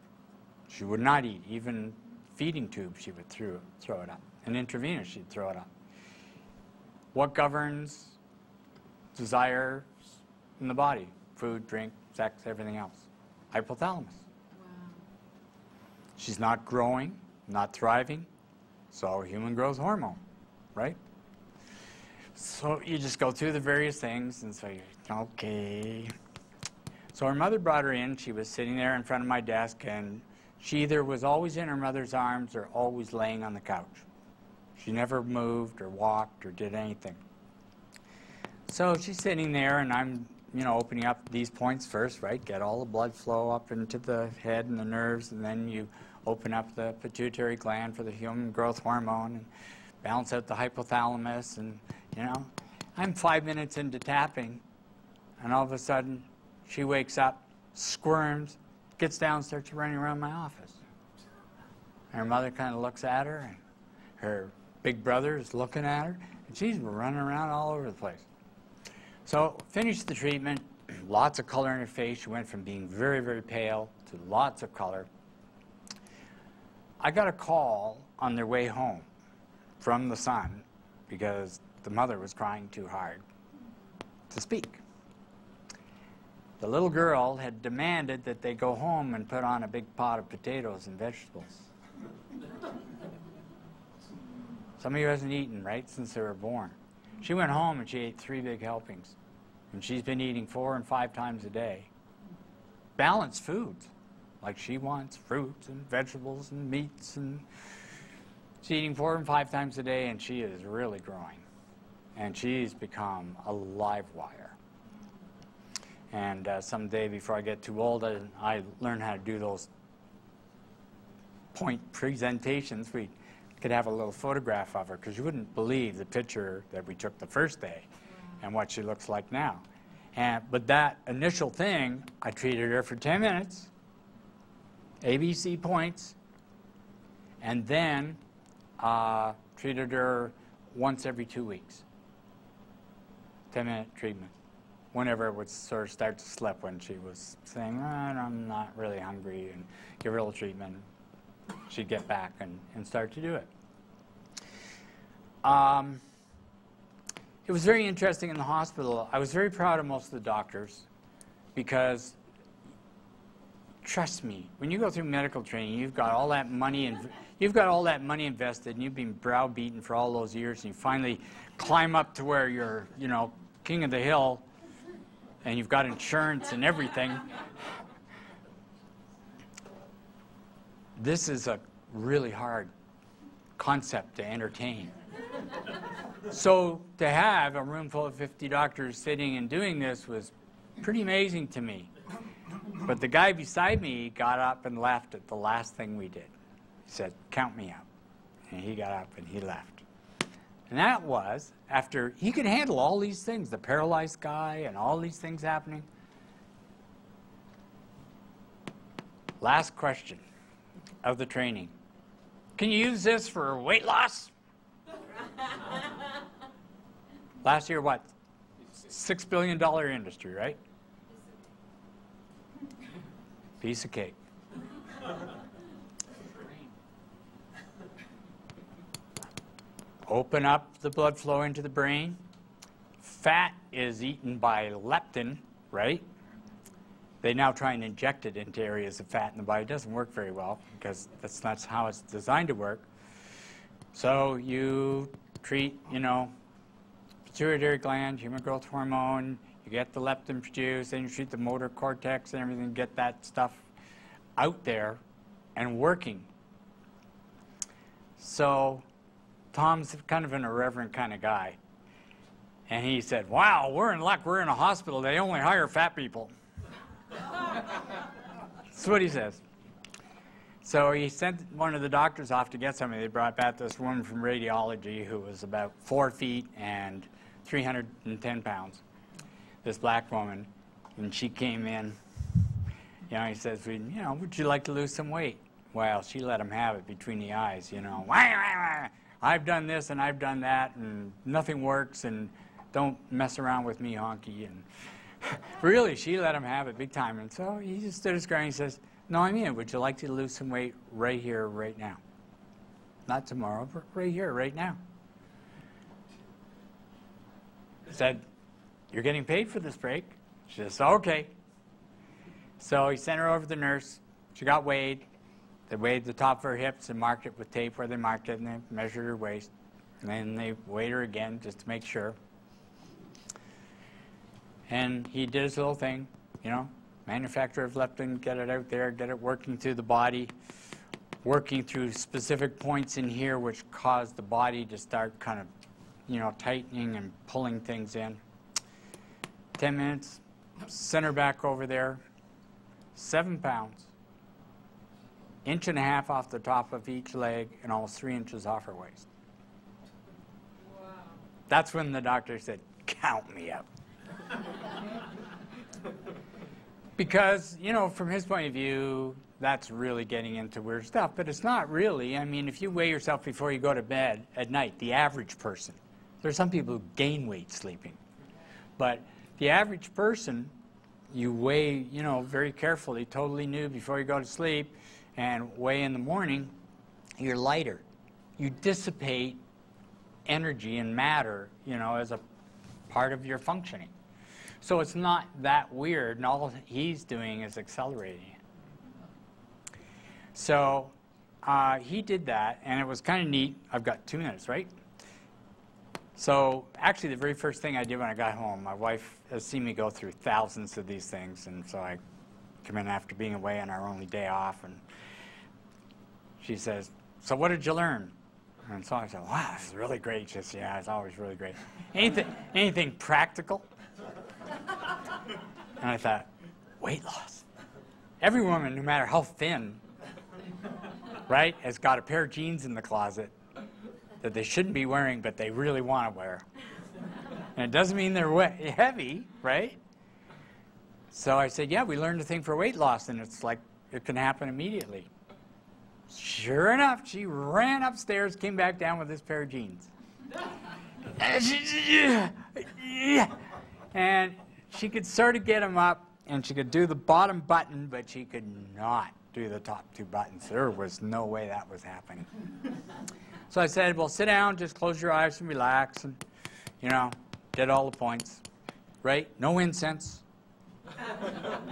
S1: she would not eat. Even feeding tube, she would throw it up. And intravenous, she'd throw it up. What governs desire in the body? Food, drink, sex, everything else. Hypothalamus. Wow. She's not growing, not thriving, so human growth hormone, right? So you just go through the various things and say, okay. So her mother brought her in. She was sitting there in front of my desk, and she either was always in her mother's arms or always laying on the couch. She never moved or walked or did anything. So she's sitting there, and I'm, you know, opening up these points first, right? Get all the blood flow up into the head and the nerves, and then you open up the pituitary gland for the human growth hormone and balance out the hypothalamus. And, you know, I'm 5 minutes into tapping, and all of a sudden, she wakes up, squirms, gets down, starts running around my office. And her mother kind of looks at her, and her big brother is looking at her, and she's running around all over the place. So finished the treatment, lots of color in her face. She went from being very, very pale to lots of color. I got a call on their way home from the son because the mother was crying too hard to speak. The little girl had demanded that they go home and put on a big pot of potatoes and vegetables. Some of you hasn't eaten, right, since they were born. She went home and she ate 3 big helpings. And she's been eating 4 and 5 times a day. Balanced foods. Like she wants fruits and vegetables and meats. And she's eating 4 and 5 times a day, and she is really growing. And she's become a live wire. And someday, before I get too old, I learn how to do those point presentations. We could have a little photograph of her, because you wouldn't believe the picture that we took the first day and what she looks like now. But that initial thing, I treated her for 10 minutes, ABC points, and then treated her once every 2 weeks. 10-minute treatment. Whenever it would sort of start to slip, when she was saying, I'm not really hungry, and give her a little treatment, she'd get back and start to do it. It was very interesting in the hospital. I was very proud of most of the doctors because, trust me, when you go through medical training, you've got all that money invested, and you've been browbeaten for all those years, and you finally climb up to where you're, you know, king of the hill, and you've got insurance and everything. This is a really hard concept to entertain. So to have a room full of 50 doctors sitting and doing this was pretty amazing to me. But the guy beside me got up and left at the last thing we did. He said, count me out. And he got up and he left. And that was after he could handle all these things, the paralyzed guy and all these things happening. Last question of the training. Can you use this for weight loss? Last year, what? $6 billion industry, right? Piece of cake. Open up the blood flow into the brain. Fat is eaten by leptin, right? They now try and inject it into areas of fat in the body. It doesn't work very well because that's not how it's designed to work. So you treat, pituitary gland, human growth hormone, you get the leptin produced, then you treat the motor cortex and everything, get that stuff out there and working. So Tom's kind of an irreverent kind of guy. And he said, wow, we're in luck. We're in a hospital. They only hire fat people. That's what he says. So he sent one of the doctors off to get somebody. They brought back this woman from radiology who was about 4 feet and 310 pounds, this black woman. And she came in. He says, would you like to lose some weight? Well, she let him have it between the eyes, I've done this and I've done that, and nothing works, and don't mess around with me, honky. And really, she let him have it big time. And so he just stood his ground and he says, no, I mean it. Would you like to lose some weight right here, right now? Not tomorrow, but right here, right now. He said, you're getting paid for this break. She says, okay. So he sent her over to the nurse. She got weighed. They weighed the top of her hips and marked it with tape where they marked it, and they measured her waist. And then they weighed her again just to make sure. And he did his little thing, manufacture of leptin, get it out there, get it working through the body, working through specific points in here which cause the body to start kind of, tightening and pulling things in. 10 minutes, send her back over there, 7 pounds. 1.5 inches off the top of each leg and almost 3 inches off her waist. Wow. That's when the doctor said, count me out. Because, from his point of view, that's really getting into weird stuff. But it's not really. I mean, if you weigh yourself before you go to bed at night, the average person, there are some people who gain weight sleeping. But the average person, you weigh, very carefully, totally nude before you go to sleep, and weigh in the morning, you're lighter. You dissipate energy and matter, as a part of your functioning. So it's not that weird, and all he's doing is accelerating it. So he did that, and it was kind of neat. I've got 2 minutes, right? So actually, the very first thing I did when I got home, my wife has seen me go through thousands of these things, and so I come in after being away on our only day off, and she says, so what did you learn? And so I said, wow, this is really great. She says, yeah, it's always really great. Anything practical? And I thought, weight loss. Every woman, no matter how thin, right, has got a pair of jeans in the closet that they shouldn't be wearing, but they really want to wear. And it doesn't mean they're heavy, right? So I said, yeah, we learned a thing for weight loss, and it's like it can happen immediately. Sure enough, she ran upstairs, came back down with this pair of jeans. And she could sort of get them up, and she could do the bottom button, but she could not do the top 2 buttons. There was no way that was happening. So I said, well, sit down, just close your eyes and relax, and, get all the points, right? No incense,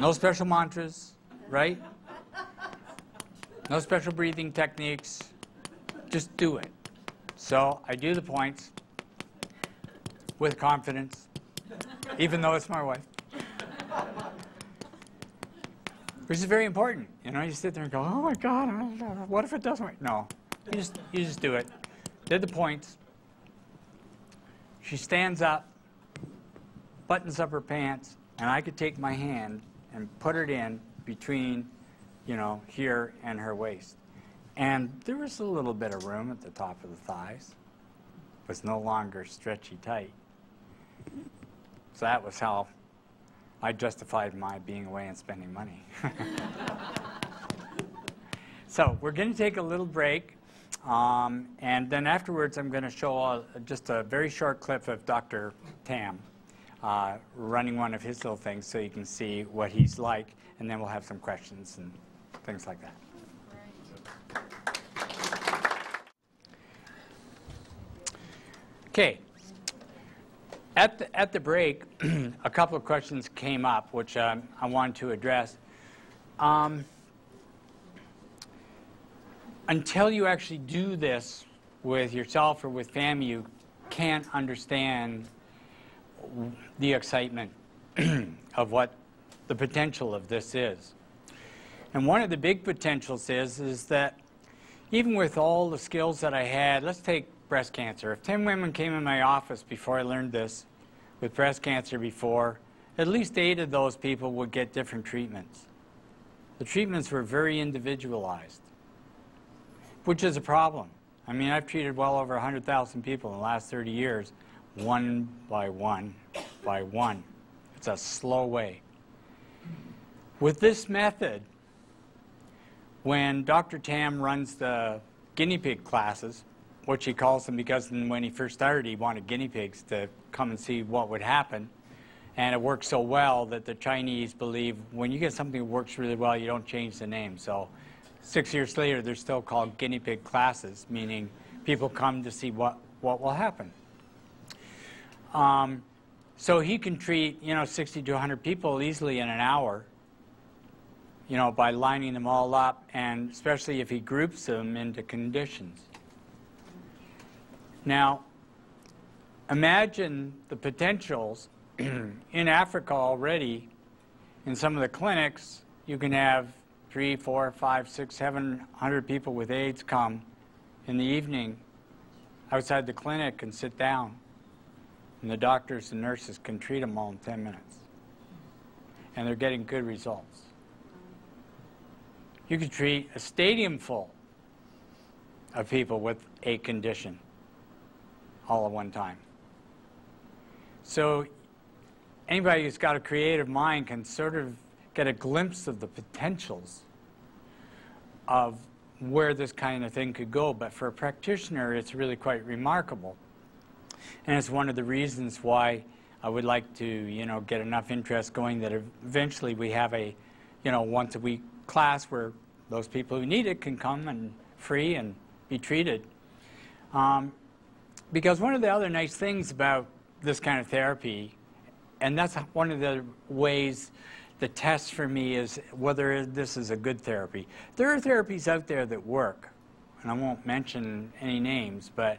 S1: no special mantras, right? No special breathing techniques. Just do it. So I do the points with confidence, even though it's my wife. Which is very important. You sit there and go, oh my God, what if it doesn't work? No, you just do it. Did the points. She stands up, buttons up her pants, and I could take my hand and put it in between here and her waist. And there was a little bit of room at the top of the thighs. It was no longer stretchy tight. So that was how I justified my being away and spending money. So we're going to take a little break. And then afterwards, I'm going to show just a very short clip of Dr. Tam. running one of his little things so you can see what he's like, and then we'll have some questions and things like that. Okay. At the break, a couple of questions came up, which I wanted to address. Until you actually do this with yourself or with family, you can't understand the excitement of what the potential of this is. And one of the big potentials is that even with all the skills that I had, let's take breast cancer. If 10 women came in my office before I learned this with breast cancer before, at least 8 of those people would get different treatments. The treatments were very individualized, which is a problem. I mean, I've treated well over 100,000 people in the last 30 years, one by one by one. It's a slow way. With this method, when Dr. Tam runs the guinea pig classes, which he calls them because when he first started, he wanted guinea pigs to come and see what would happen. And it works so well that the Chinese believe when you get something that works really well, you don't change the name. So 6 years later, they're still called guinea pig classes, meaning people come to see what will happen. So he can treat, 60 to 100 people easily in an hour, by lining them all up, and especially if he groups them into conditions. Now, imagine the potentials. In Africa already, in some of the clinics, you can have 3, 4, 5, 6, 700 people with AIDS come in the evening outside the clinic and sit down. And the doctors and nurses can treat them all in 10 minutes. And they're getting good results. You could treat a stadium full of people with a condition all at one time. So anybody who's got a creative mind can sort of get a glimpse of the potentials of where this kind of thing could go. But for a practitioner, it's really quite remarkable. And it's one of the reasons why I would like to, get enough interest going that eventually we have a, once a week class where those people who need it can come and free and be treated. Because one of the other nice things about this kind of therapy, and that's one of the ways the test for me is whether this is a good therapy. There are therapies out there that work, and I won't mention any names, but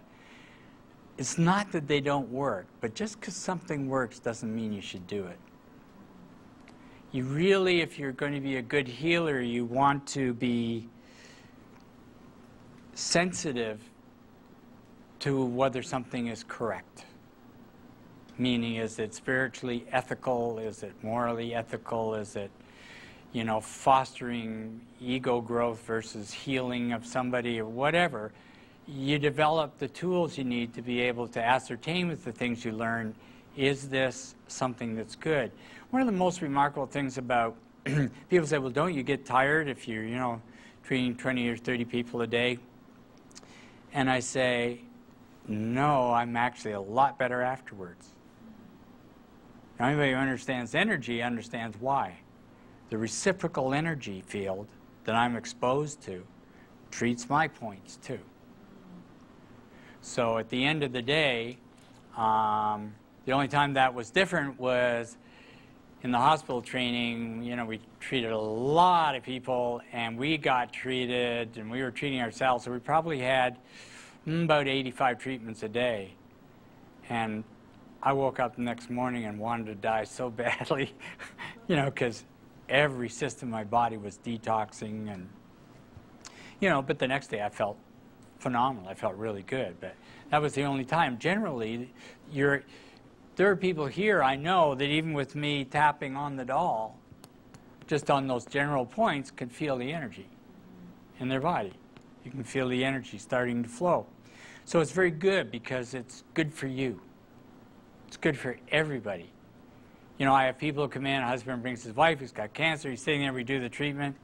S1: it's not that they don't work, but just because something works doesn't mean you should do it. You really, if you're going to be a good healer, you want to be sensitive to whether something is correct. Meaning, is it spiritually ethical? Is it morally ethical? Is it, fostering ego growth versus healing of somebody or whatever? You develop the tools you need to be able to ascertain with the things you learn, is this something that's good? One of the most remarkable things about people say, well, don't you get tired if you're, treating 20 or 30 people a day? And I say, no, I'm actually a lot better afterwards. Now, anybody who understands energy understands why. The reciprocal energy field that I'm exposed to treats my points too. So at the end of the day, the only time that was different was in the hospital training. We treated a lot of people, and we got treated, and we were treating ourselves, so we probably had about 85 treatments a day. And I woke up the next morning and wanted to die so badly, because every system in my body was detoxing, and, but the next day I felt phenomenal. I felt really good, but that was the only time. Generally, there are people here I know that even with me tapping on the doll, just on those general points, could feel the energy in their body. You can feel the energy starting to flow. So it's very good because it's good for you. It's good for everybody. I have people who come in, a husband brings his wife who's got cancer, he's sitting there, we do the treatment,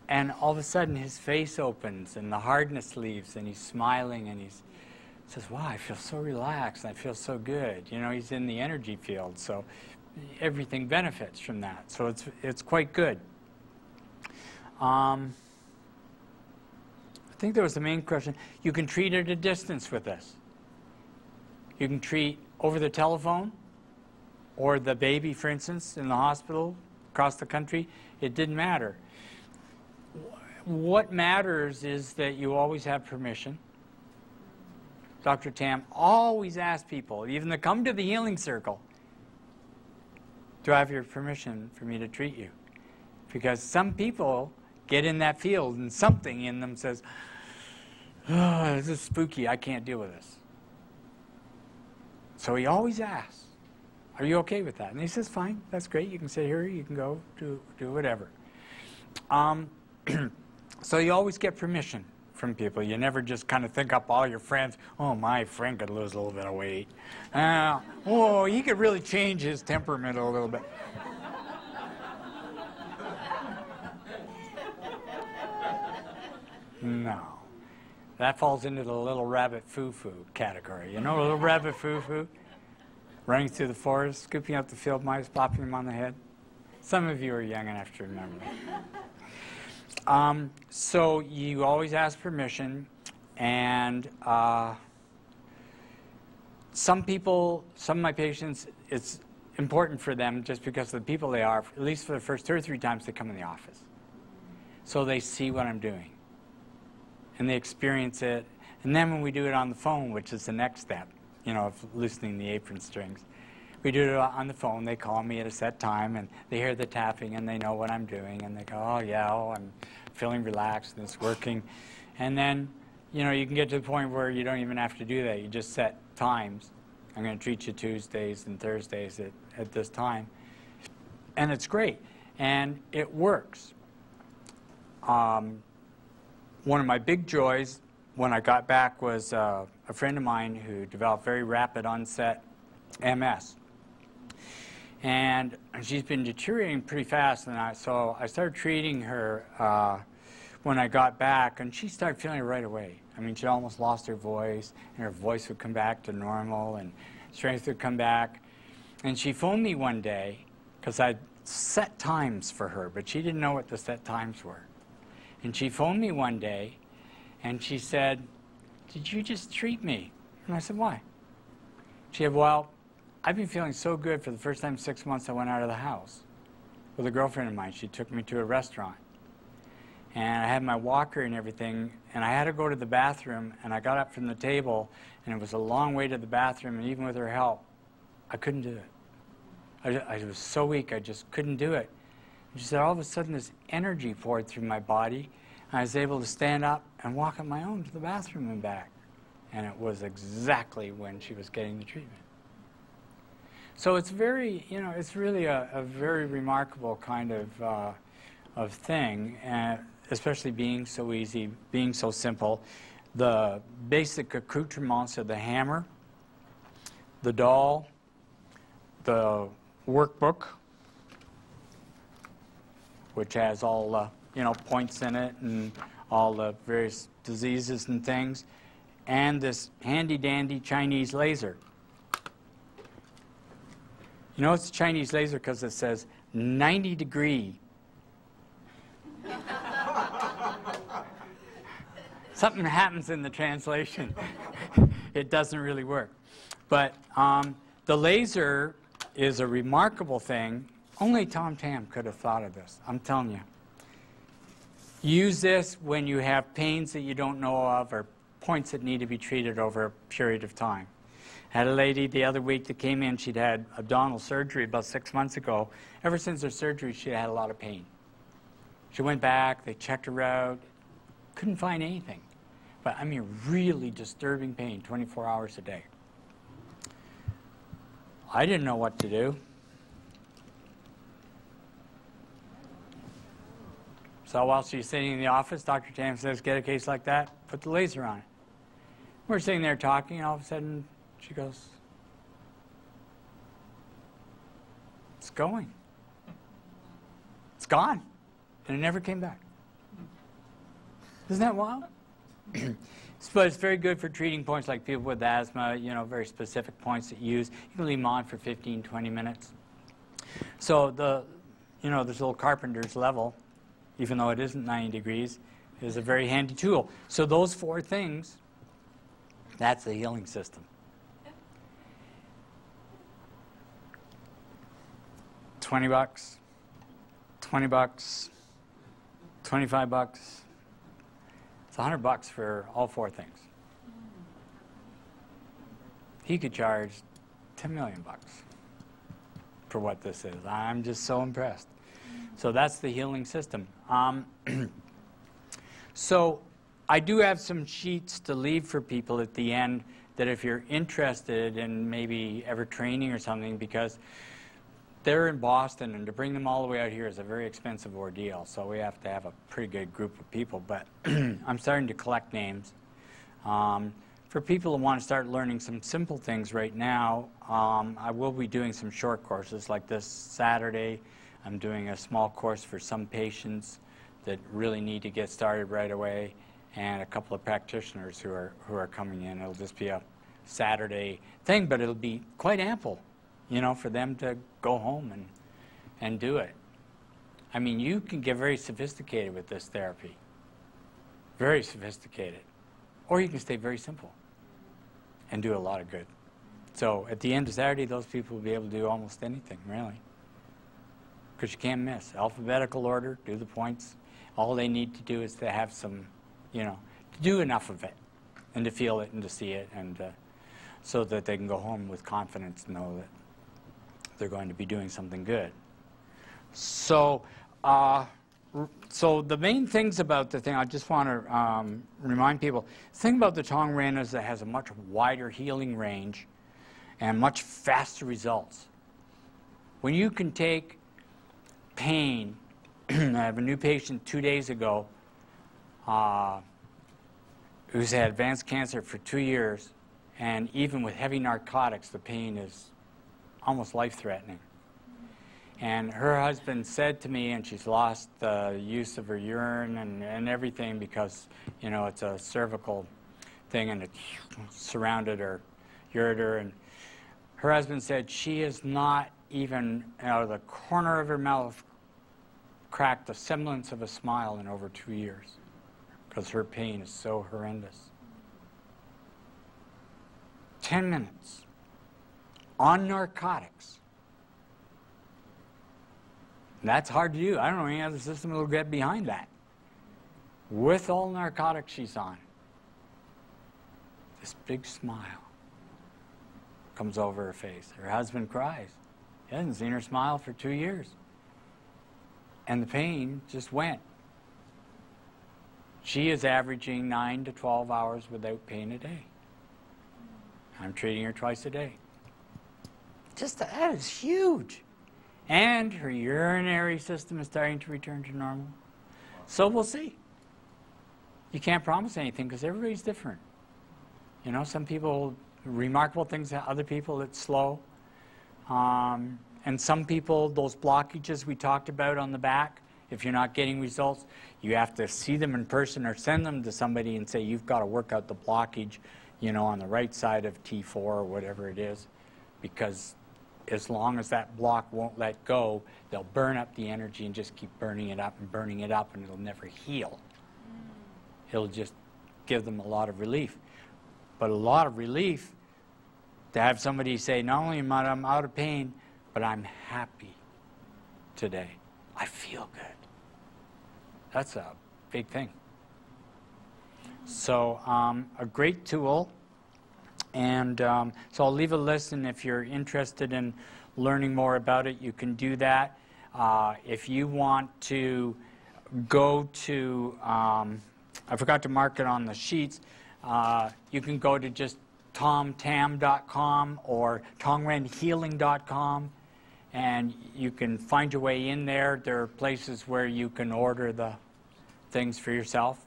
S1: and all of a sudden his face opens and the hardness leaves and he's smiling and he's says, wow, I feel so relaxed, I feel so good. You know, he's in the energy field, so everything benefits from that. So it's quite good. I think that was the main question. You can treat at a distance with this. You can treat over the telephone, or the baby, for instance, in the hospital across the country. It didn't matter. What matters is that you always have permission. Dr. Tam always asks people, even that come to the healing circle, do I have your permission for me to treat you? Because some people get in that field and something in them says, oh, this is spooky, I can't deal with this. So he always asks, are you okay with that? And he says, fine, that's great, you can sit here, you can go do whatever. So you always get permission from people. You never just kind of think up all your friends, oh, my friend could lose a little bit of weight. Oh, he could really change his temperament a little bit. No. That falls into the little rabbit foo-foo category. You know, little rabbit foo-foo? Running through the forest, scooping up the field mice, popping them on the head. Some of you are young enough to remember that. So you always ask permission, and some people, some of my patients, it's important for them just because of the people they are, at least for the first 2 or 3 times they come in the office. So they see what I'm doing, and they experience it. And then when we do it on the phone, which is the next step, you know, of loosening the apron strings, we do it on the phone. They call me at a set time, and they hear the tapping, and they know what I'm doing, and they go, oh, yeah, oh, I'm feeling relaxed, and it's working. And then, you know, you can get to the point where you don't even have to do that. You just set times. I'm going to treat you Tuesdays and Thursdays at this time. And it's great. And it works. One of my big joys when I got back was a friend of mine who developed very rapid onset MS. And she's been deteriorating pretty fast, and so I started treating her when I got back, and she started feeling it right away. I mean, she almost lost her voice, and her voice would come back to normal, and strength would come back. And she phoned me one day, because I'd set times for her, but she didn't know what the set times were. And she phoned me one day, and she said, did you just treat me? And I said, why? She said, well, I've been feeling so good for the first time in 6 months I went out of the house with a girlfriend of mine. She took me to a restaurant. And I had my walker and everything, and I had to go to the bathroom, and I got up from the table, and it was a long way to the bathroom, and even with her help, I couldn't do it. I was so weak, I just couldn't do it. And she said, all of a sudden this energy poured through my body, and I was able to stand up and walk on my own to the bathroom and back. And it was exactly when she was getting the treatment. So it's very, you know, it's really a very remarkable kind of thing, especially being so easy, being so simple. The basic accoutrements are the hammer, the doll, the workbook, which has all the, you know, points in it and all the various diseases and things, and this handy-dandy Chinese laser. You know it's a Chinese laser because it says 90-degree. Something happens in the translation. It doesn't really work. But the laser is a remarkable thing. Only Tom Tam could have thought of this, I'm telling you. Use this when you have pains that you don't know of or points that need to be treated over a period of time. I had a lady the other week that came in. She'd had abdominal surgery about 6 months ago. Ever since her surgery, she had a lot of pain. She went back, they checked her out, couldn't find anything. But I mean, really disturbing pain, 24 hours a day. I didn't know what to do. So while she's sitting in the office, Dr. Tam says, get a case like that, put the laser on it. We're sitting there talking, and all of a sudden, she goes, it's going. It's gone. And it never came back. Isn't that wild? But it's very good for treating points like people with asthma, you know, very specific points that you use. You can leave them on for 15, 20 minutes. So you know, this little carpenter's level, even though it isn't 90 degrees, is a very handy tool. So those 4 things, that's the healing system. 20 bucks, 20 bucks, 25 bucks. It's 100 bucks for all 4 things. He could charge 10 million bucks for what this is. I'm just so impressed. So that's the healing system. So I do have some sheets to leave for people at the end that if you're interested in maybe ever training or something, because they're in Boston, and to bring them all the way out here is a very expensive ordeal. So we have to have a pretty good group of people. But I'm starting to collect names. For people who want to start learning some simple things right now, I will be doing some short courses like this Saturday. I'm doing a small course for some patients that really need to get started right away, and a couple of practitioners who are coming in. It'll just be a Saturday thing, but it'll be quite ample, you know, for them to go home and do it. I mean, you can get very sophisticated with this therapy. Very sophisticated. Or you can stay very simple and do a lot of good. So at the end of Saturday, those people will be able to do almost anything, really. Because you can't miss. Alphabetical order, do the points. All they need to do is to have some, you know, to do enough of it and to feel it and to see it, and so that they can go home with confidence and know that they're going to be doing something good. So, so the main things about the thing, I just want to remind people, the thing about the Tong Ren is that it has a much wider healing range and much faster results. When you can take pain, I have a new patient 2 days ago who's had advanced cancer for 2 years, and even with heavy narcotics, the pain is almost life-threatening. And her husband said to me, and she's lost the use of her urine and everything because, you know, it's a cervical thing and it surrounded her ureter. And her husband said she has not even, out of the corner of her mouth, cracked a semblance of a smile in over 2 years because her pain is so horrendous. 10 minutes on narcotics. And that's hard to do. I don't know any other system that will get behind that. With all narcotics she's on, this big smile comes over her face. Her husband cries. He hasn't seen her smile for 2 years. And the pain just went. She is averaging 9 to 12 hours without pain a day. I'm treating her twice a day. Just that is huge. And her urinary system is starting to return to normal. So we'll see. You can't promise anything because everybody's different. You know, some people, remarkable things, other people it's slow. And some people, those blockages we talked about on the back, if you're not getting results, you have to see them in person or send them to somebody and say, you've got to work out the blockage, you know, on the right side of T4 or whatever it is, because as long as that block won't let go, they'll burn up the energy and just keep burning it up, and it'll never heal. It'll just give them a lot of relief. But a lot of relief to have somebody say, not only am I out of pain, but I'm happy today. I feel good. That's a big thing. So a great tool. And so I'll leave a list, and if you're interested in learning more about it, you can do that. If you want to go to, I forgot to mark it on the sheets, you can go to just tomtam.com or tongrenhealing.com, and you can find your way in there. There are places where you can order the things for yourself,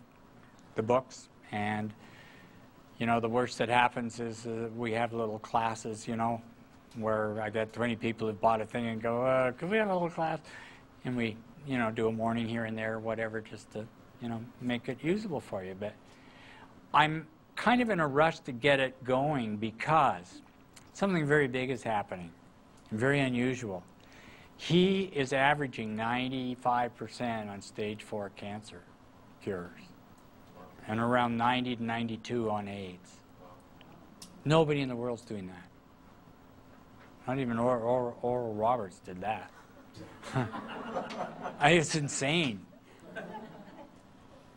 S1: the books, and you know, the worst that happens is we have little classes, you know, where I get 20 people who've bought a thing and go, could we have a little class? And we, you know, do a morning here and there or whatever just to, you know, make it usable for you. But I'm kind of in a rush to get it going because something very big is happening, and very unusual. He is averaging 95% on stage 4 cancer cures, and around 90 to 92 on AIDS. Nobody in the world's doing that. Not even Oral Roberts did that. It's insane.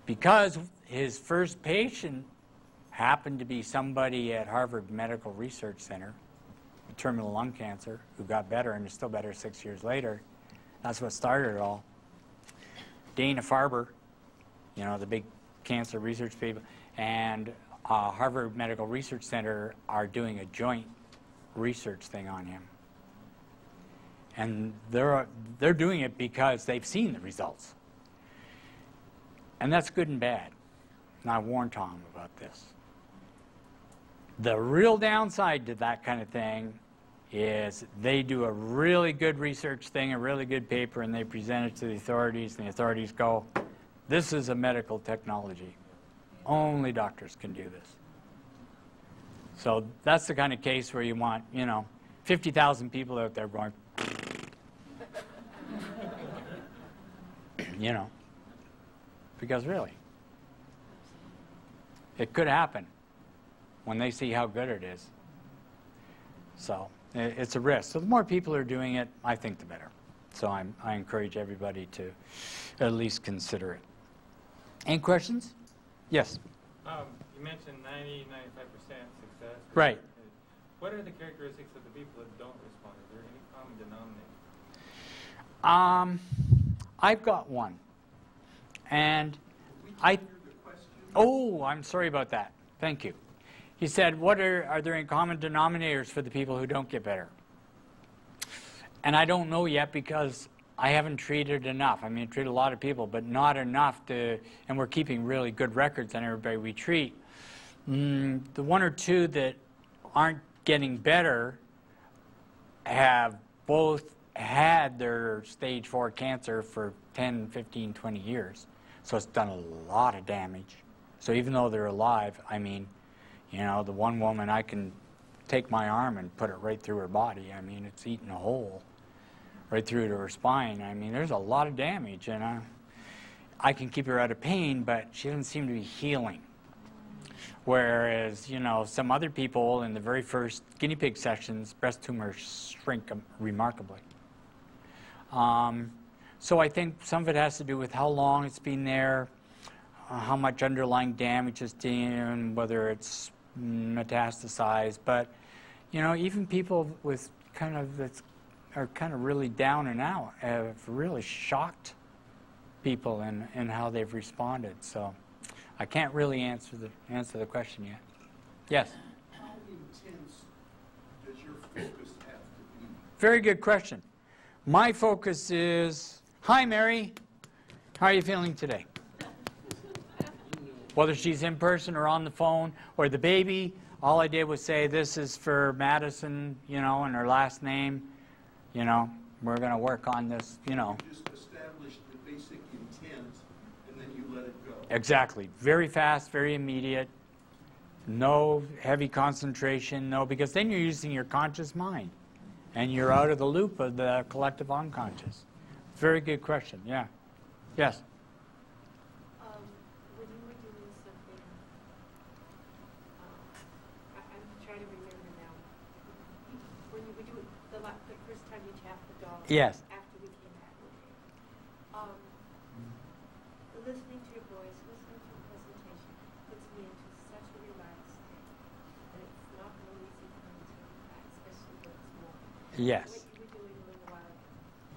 S1: Because his first patient happened to be somebody at Harvard Medical Research Center with terminal lung cancer who got better and is still better 6 years later. That's what started it all. Dana-Farber, you know, the big cancer research people, and Harvard Medical Research Center are doing a joint research thing on him. And they're doing it because they've seen the results. And that's good and bad. And I warned Tom about this. The real downside to that kind of thing is they do a really good research thing, a really good paper, and they present it to the authorities, and the authorities go, this is a medical technology. Only doctors can do this. So that's the kind of case where you want, you know, 50,000 people out there going, you know, because really, it could happen when they see how good it is. So it's a risk. So the more people are doing it, I think the better. So I encourage everybody to at least consider it. Any questions? Yes?
S3: You mentioned 90, 95% success.
S1: Right.
S3: What are the characteristics of the people that don't respond? Is there any common denominator?
S1: I've got one. And oh, I'm sorry about that. Thank you. He said, are there any common denominators for the people who don't get better? And I don't know yet because I haven't treated enough. I mean, I treat a lot of people, but not enough to, and we're keeping really good records on everybody we treat. The one or two that aren't getting better have both had their stage 4 cancer for 10, 15, 20 years. So it's done a lot of damage. So even though they're alive, I mean, you know, the one woman, I can take my arm and put it right through her body. I mean, it's eaten a hole right through to her spine. I mean, there's a lot of damage, and I can keep her out of pain, but she doesn't seem to be healing. Whereas, you know, some other people in the very first guinea pig sessions, breast tumors shrink remarkably. So I think some of it has to do with how long it's been there, how much underlying damage is done, whether it's metastasized. But, you know, even people with kind of are kind of really down and out have really shocked people in how they've responded. So I can't really answer the question yet. Yes?
S4: How intense does your focus have to be?
S1: Very good question. My focus is, hi Mary, how are you feeling today? Whether she's in person or on the phone, or the baby, all I did was say, this is for Madison, you know, and her last name, you know, we're going to work on this, you know.
S4: You just establish the basic intent, and then you let it go.
S1: Exactly. Very fast, very immediate, no heavy concentration, no, because then you're using your conscious mind, and you're out of the loop of the collective unconscious. Very good question, yeah. Yes?
S2: When you were doing something, I'm trying to remember now. When you were doing the first time you tapped the dog.
S1: Yes.
S2: After we came back. Listening to your voice, listening to your presentation puts me into such a relaxed state. And it's not really easy for me to relax, especially when it's more.
S1: Yes.
S2: What you were doing a little while ago.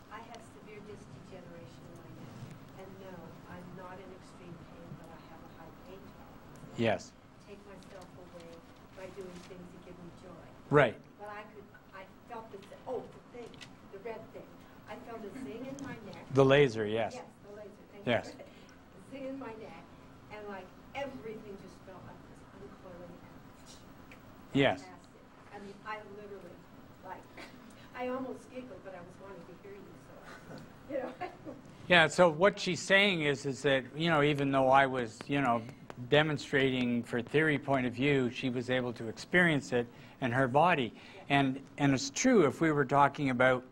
S2: I have severe disc degeneration in my neck. And no, I'm not in extreme pain, but I have a high pain tolerance.
S1: Yes.
S2: Take myself away by doing things that give me joy.
S1: Right.
S2: But I felt this, the thing, the red thing. I felt a zing in my neck.
S1: The laser, yes.
S2: Yes, the laser, thank
S1: Yes.
S2: you. The zing in my neck, and like everything just felt like this uncoiling and
S1: Yes.
S2: fantastic. I mean, I literally, like, I almost giggled, but I was wanting to hear you, so, you know.
S1: Yeah, so what she's saying is that, you know, even though I was, you know, demonstrating for theory point of view, she was able to experience it in her body. And it's true, if we were talking about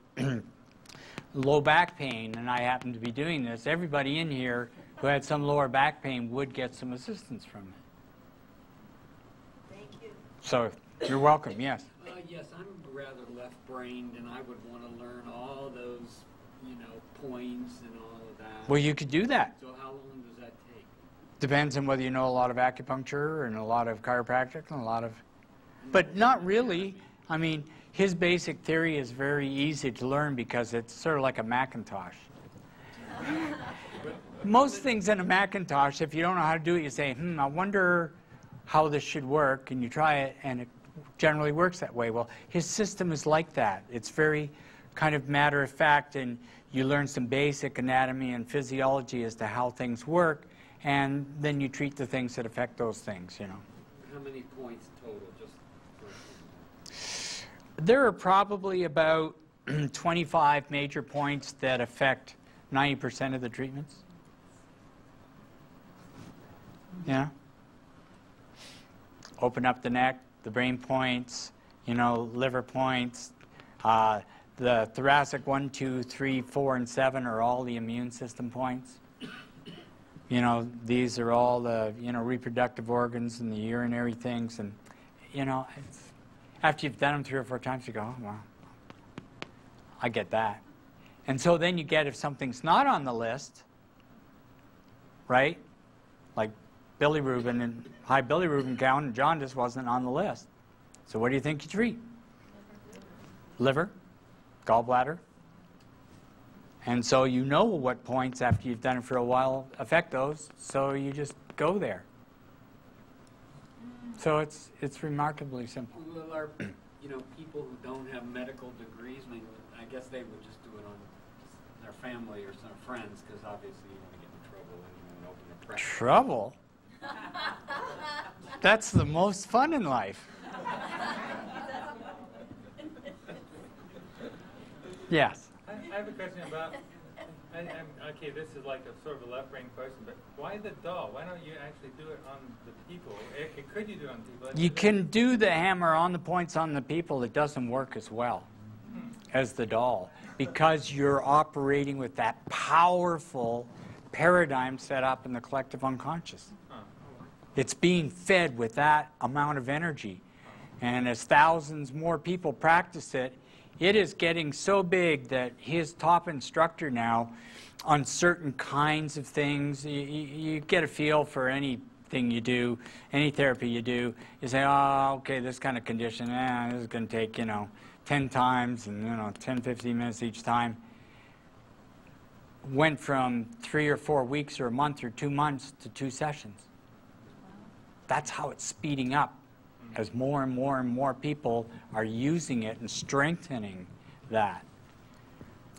S1: low back pain, and I happen to be doing this, everybody in here who had some lower back pain would get some assistance from it.
S2: Thank you.
S1: So you're welcome, yes.
S5: Yes, I'm rather left-brained, and I would want to learn all those, points and all of that.
S1: Well, you could do that.
S5: So how long does that take?
S1: Depends on whether you know a lot of acupuncture and a lot of chiropractic and a lot of... But not really. I mean, his basic theory is very easy to learn because it's sort of like a Macintosh. Most things in a Macintosh, if you don't know how to do it, you say, I wonder how this should work, and you try it, and it generally works that way. Well, his system is like that. It's very kind of matter of fact, and you learn some basic anatomy and physiology as to how things work, and then you treat the things that affect those things,
S5: How many points total, just for...
S1: There are probably about 25 major points that affect 90% of the treatments. Yeah. Open up the neck, the brain points, liver points. The thoracic 1, 2, 3, 4, and 7 are all the immune system points. These are all the, reproductive organs and the urinary things. And, after you've done them 3 or 4 times, you go, oh, well, I get that. And so then you get if something's not on the list, right? Like bilirubin and high bilirubin count and jaundice wasn't on the list. So what do you think you treat? Liver, gallbladder. And so you know what points after you've done it for a while affect those, so you just go there. So it's remarkably simple.
S5: Well, are people who don't have medical degrees, I guess they would just do it on their family or some friends, because obviously you want to get in trouble and you want to open a practice.
S1: Trouble? That's the most fun in life. Yes.
S3: I have a question about, okay, this is like a sort of a left-brain question, but why the doll? Why don't you actually do it on the people? Could you do it on people?
S1: You can do the hammer on the points on the people. It doesn't work as well as the doll because you're operating with that powerful paradigm set up in the collective unconscious. It's being fed with that amount of energy. And as thousands more people practice it, it is getting so big that his top instructor now on certain kinds of things, you get a feel for anything you do, any therapy you do, you say, oh, okay, this kind of condition, this is going to take, 10 times and, 10, 15 minutes each time. Went from 3 or 4 weeks or a month or 2 months to 2 sessions. That's how it's speeding up as more and more and more people are using it and strengthening that.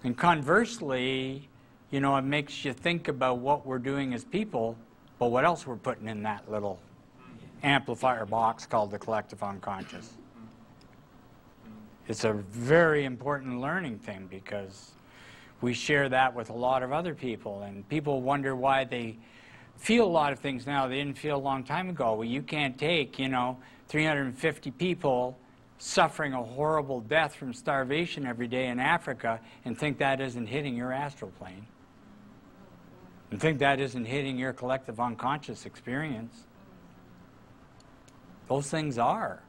S1: And conversely, it makes you think about what we're doing as people, but what else we're putting in that little amplifier box called the collective unconscious. It's a very important learning thing because we share that with a lot of other people, and people wonder why they feel a lot of things now they didn't feel a long time ago. Well, you can't take, 350 people suffering a horrible death from starvation every day in Africa and think that isn't hitting your astral plane. And think that isn't hitting your collective unconscious experience. Those things are.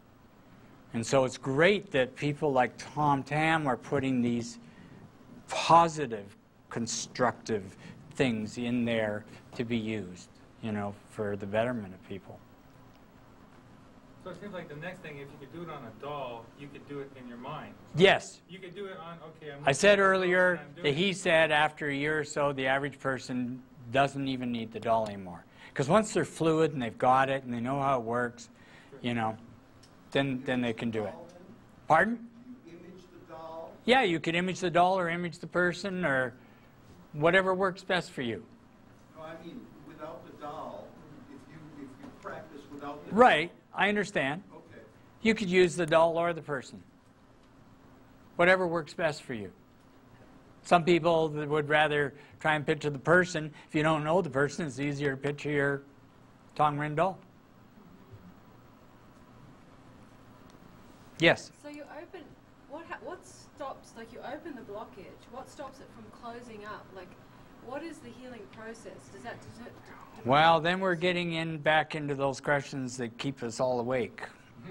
S1: And so it's great that people like Tom Tam are putting these positive, constructive things in there to be used, for the betterment of people.
S3: So it seems like the next thing, if you could do it on a doll, you could do it in your mind.
S1: Yes.
S3: You could do it on, okay,
S1: I said earlier that he said after a year or so, the average person doesn't even need the doll anymore. Because once they're fluid and they've got it and they know how it works, then they can do it. Pardon?
S4: You image the doll?
S1: Yeah, you can image the doll or image the person or whatever works best for you.
S4: No, I mean, without the doll, if you practice without the
S1: Right, I understand.
S4: Okay.
S1: You could use the doll or the person. Whatever works best for you. Some people would rather try and picture the person. If you don't know the person, it's easier to picture your Tong Rindal. Yes.
S2: So you open, what stops, like you open the blockage, what stops it from closing up? Like, what is the healing process? Does that
S1: Well, then we're getting back into those questions that keep us all awake.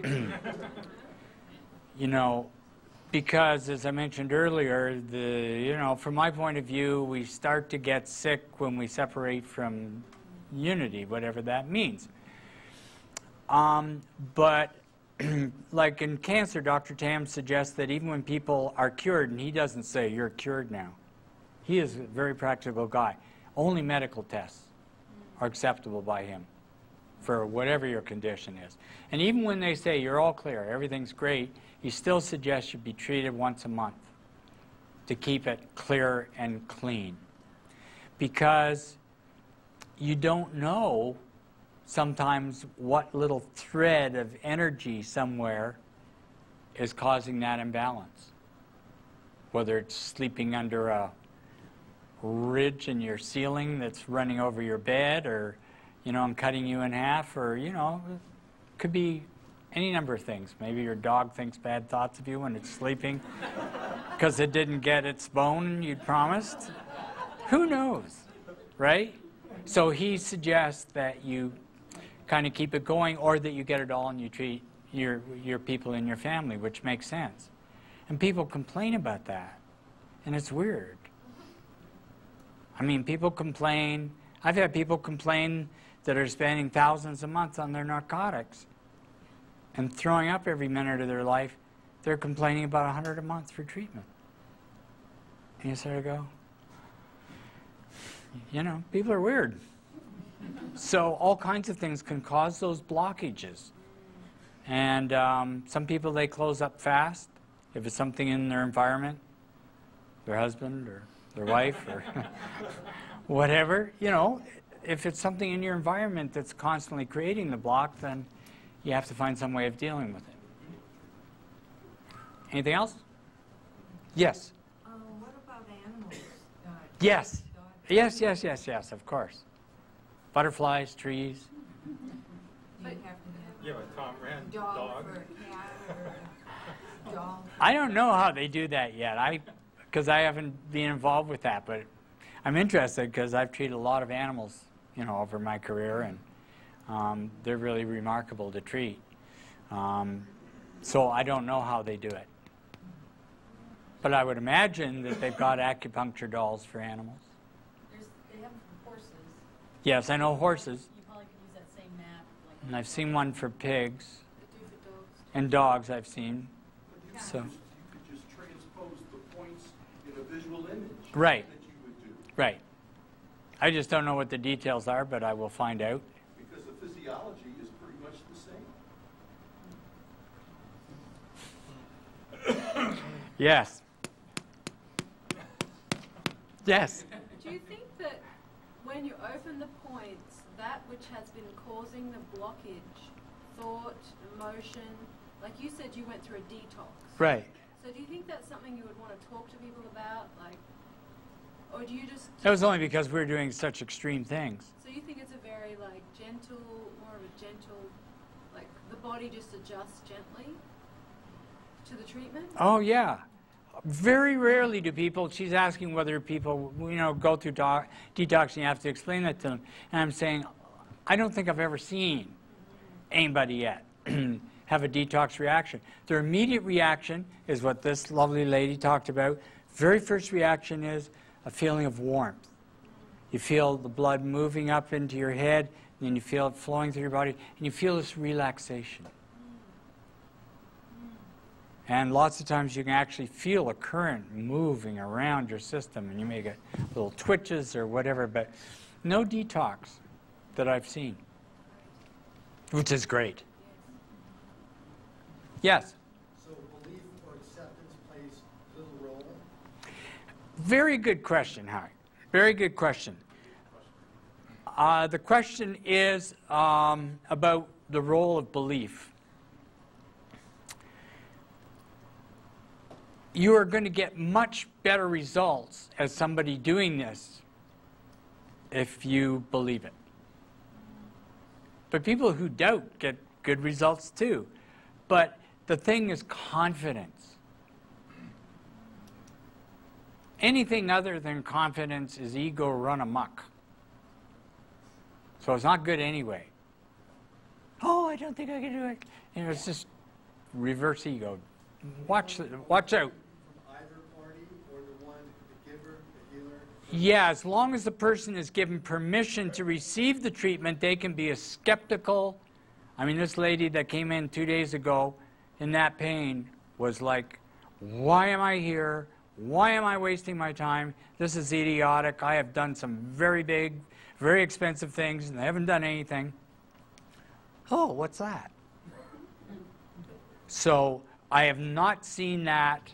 S1: You know, because as I mentioned earlier, from my point of view, we start to get sick when we separate from unity, whatever that means. But like in cancer, Dr. Tam suggests that even when people are cured, and he doesn't say, you're cured now. He is a very practical guy. Only medical tests are acceptable by him for whatever your condition is. And even when they say, you're all clear, everything's great, he still suggests you be treated once a month to keep it clear and clean. Because you don't know sometimes what little thread of energy somewhere is causing that imbalance. Whether it's sleeping under a ridge in your ceiling that's running over your bed, or, I'm cutting you in half, or, it could be any number of things. Maybe your dog thinks bad thoughts of you when it's sleeping because it didn't get its bone you'd promised. Who knows, right? So he suggests that you kind of keep it going, or that you get it all and you treat your people in your family, which makes sense. And people complain about that, and it's weird. I mean, people complain. I've had people complain that are spending thousands a month on their narcotics and throwing up every minute of their life. They're complaining about $100 a month for treatment. And you sort of go, people are weird. So all kinds of things can cause those blockages. And some people, they close up fast. If it's something in their environment, their husband or their wife or whatever, if it's something in your environment that's constantly creating the block, then you have to find some way of dealing with it. Anything else? Yes.
S6: What about animals?
S1: Yes.
S6: Dogs?
S1: Yes, of course. Butterflies, trees.
S6: Do you have to have
S3: Yeah, but Tom ran
S6: a dog
S3: dog.
S6: for a cat or a dog?
S1: I don't know how they do that yet, because I haven't been involved with that, but I'm interested because I've treated a lot of animals, over my career, and they're really remarkable to treat. So I don't know how they do it. But I would imagine that they've got acupuncture dolls for animals.
S7: They have them for horses.
S1: Yes, I know horses,
S7: You probably could use that same map.
S1: and I've seen one for pigs,
S2: do for dogs?
S1: and dogs I've seen.
S4: But
S1: So,
S4: you could just transpose the points in a visual image.
S1: Right.
S4: That you would do.
S1: right. I just don't know what the details are, but I will find out.
S4: Because the physiology is pretty much the same.
S1: Yes. Yes.
S2: Do you think that when you open the points, that which has been causing the blockage, thought, emotion, like you said you went through a detox.
S1: Right.
S2: So do you think that's something you would want to talk to people about? Like, or do you just...
S1: That was only because we were doing such extreme things.
S2: So you think it's a very, like, gentle, more of a gentle, like, the body just adjusts gently to the treatment?
S1: Oh, yeah. Very rarely do people, she's asking whether people, go through detox, and you have to explain that to them. And I'm saying, I don't think I've ever seen anybody yet have a detox reaction. Their immediate reaction is what this lovely lady talked about. Very first reaction is a feeling of warmth. You feel the blood moving up into your head, and then you feel it flowing through your body, and you feel this relaxation. And lots of times you can actually feel a current moving around your system, and you may get little twitches or whatever, but no detox that I've seen, which is great. Yes?
S8: So belief or acceptance plays little role?
S1: Very good question, Howie. Very good question. The question is about the role of belief. You are going to get much better results as somebody doing this if you believe it. But people who doubt get good results too. But the thing is confidence. Anything other than confidence is ego run amok. So it's not good anyway. Oh, I don't think I can do it. You know, it's just reverse ego. Watch out.
S8: From either party or the one, the giver, the healer?
S1: Yeah, as long as the person is given permission to receive the treatment, they can be as skeptical. I mean, this lady that came in 2 days ago in that pain was like, why am I here? Why am I wasting my time? This is idiotic. I have done some very big, very expensive things, and I haven't done anything. Oh, what's that? So I have not seen that.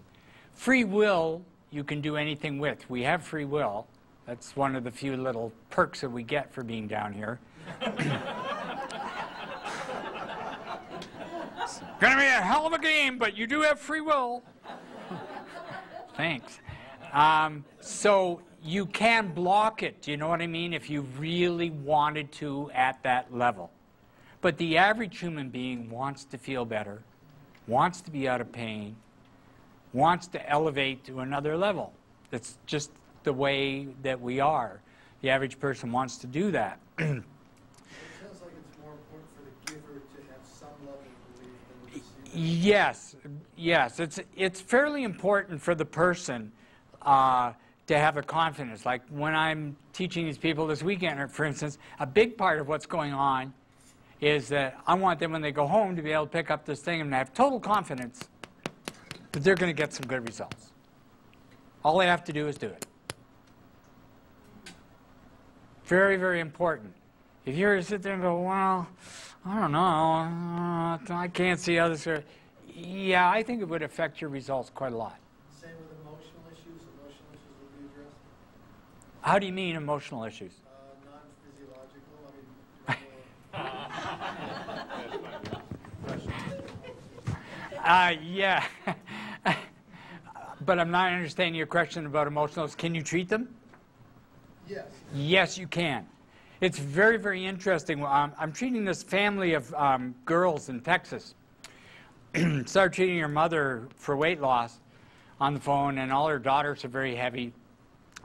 S1: Free will, you can do anything with. We have free will. That's one of the few little perks that we get for being down here. It's going to be a hell of a game, but you do have free will. Thanks. So you can block it, do you know what I mean, if you really wanted to at that level. But the average human being wants to feel better, wants to be out of pain, wants to elevate to another level. That's just the way that we are. The average person wants to do that.
S8: It sounds like it's more important for the giver to have some level of belief than the receiver.
S1: Yes, yes. It's fairly important for the person to have a confidence. Like when I'm teaching these people this weekend, for instance, a big part of what's going on is that I want them when they go home to be able to pick up this thing and have total confidence that they're going to get some good results. All they have to do is do it. Very, very important. If you were to sit there and go, well, I don't know, I can't see how this... Yeah, I think it would affect your results quite a lot.
S8: Same with emotional issues. Emotional issues will be addressed.
S1: How do you mean emotional issues?
S8: Non-physiological.
S1: Yeah. But I'm not understanding your question about emotionals. Can you treat them?
S8: Yes.
S1: Yes, you can. It's very, very interesting. I'm treating this family of girls in Texas. Started treating her mother for weight loss on the phone, and all her daughters are very heavy.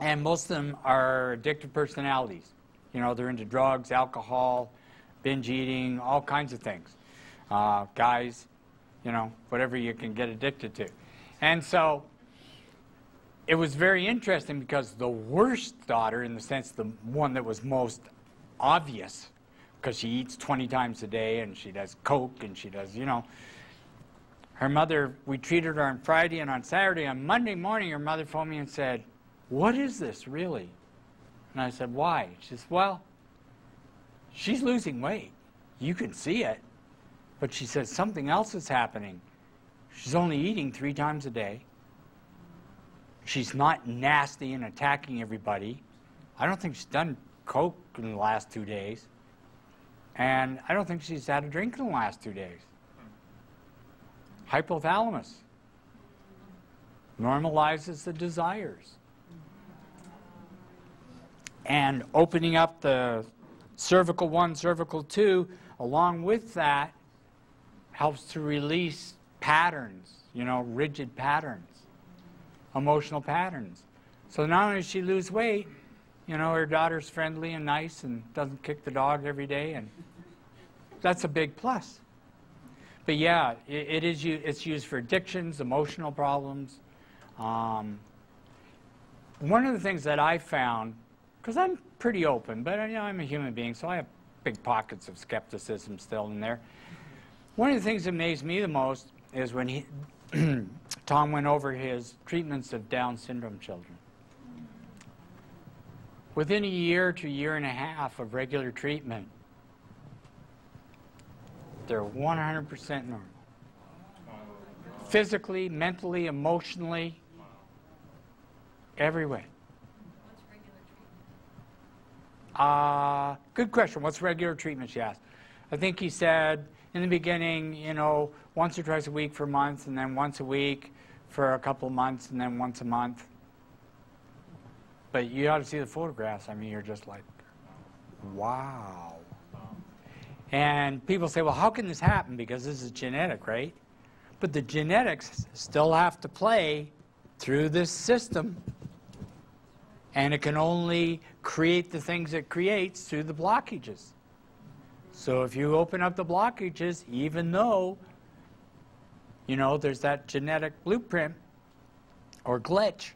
S1: And most of them are addictive personalities. You know, they're into drugs, alcohol, binge eating, all kinds of things. Guys, you know, whatever you can get addicted to. And so it was very interesting because the worst daughter, in the sense the one that was most obvious, because she eats 20 times a day and she does coke and she does, you know, her mother, we treated her on Friday and on Saturday. On Monday morning, her mother phoned me and said, what is this really? And I said, why? She says, well, she's losing weight. You can see it. But she says something else is happening. She's only eating 3 times a day. She's not nasty and attacking everybody. I don't think she's done coke in the last 2 days. And I don't think she's had a drink in the last 2 days. Hypothalamus normalizes the desires. And opening up the cervical 1, cervical 2, along with that, helps to release patterns, you know, rigid patterns, emotional patterns. So not only does she lose weight, you know, her daughter's friendly and nice and doesn't kick the dog every day, and that's a big plus. But yeah, it's used for addictions, emotional problems. One of the things that I found, because I'm pretty open, but you know, I'm a human being, so I have big pockets of skepticism still in there. One of the things that amazed me the most is when Tong went over his treatments of Down syndrome children. Within a year to a year and a half of regular treatment, they're 100% normal. Physically, mentally, emotionally, every way.
S7: What's regular treatment?
S1: Good question. What's regular treatment, she asked. I think he said in the beginning, you know, once or twice a week for a month, and then once a week for a couple of months, and then once a month. But you ought to see the photographs. I mean, you're just like, wow. And people say, well, how can this happen? Because this is genetic, right? But the genetics still have to play through this system, and it can only create the things it creates through the blockages. So if you open up the blockages, even though, you know, there's that genetic blueprint or glitch,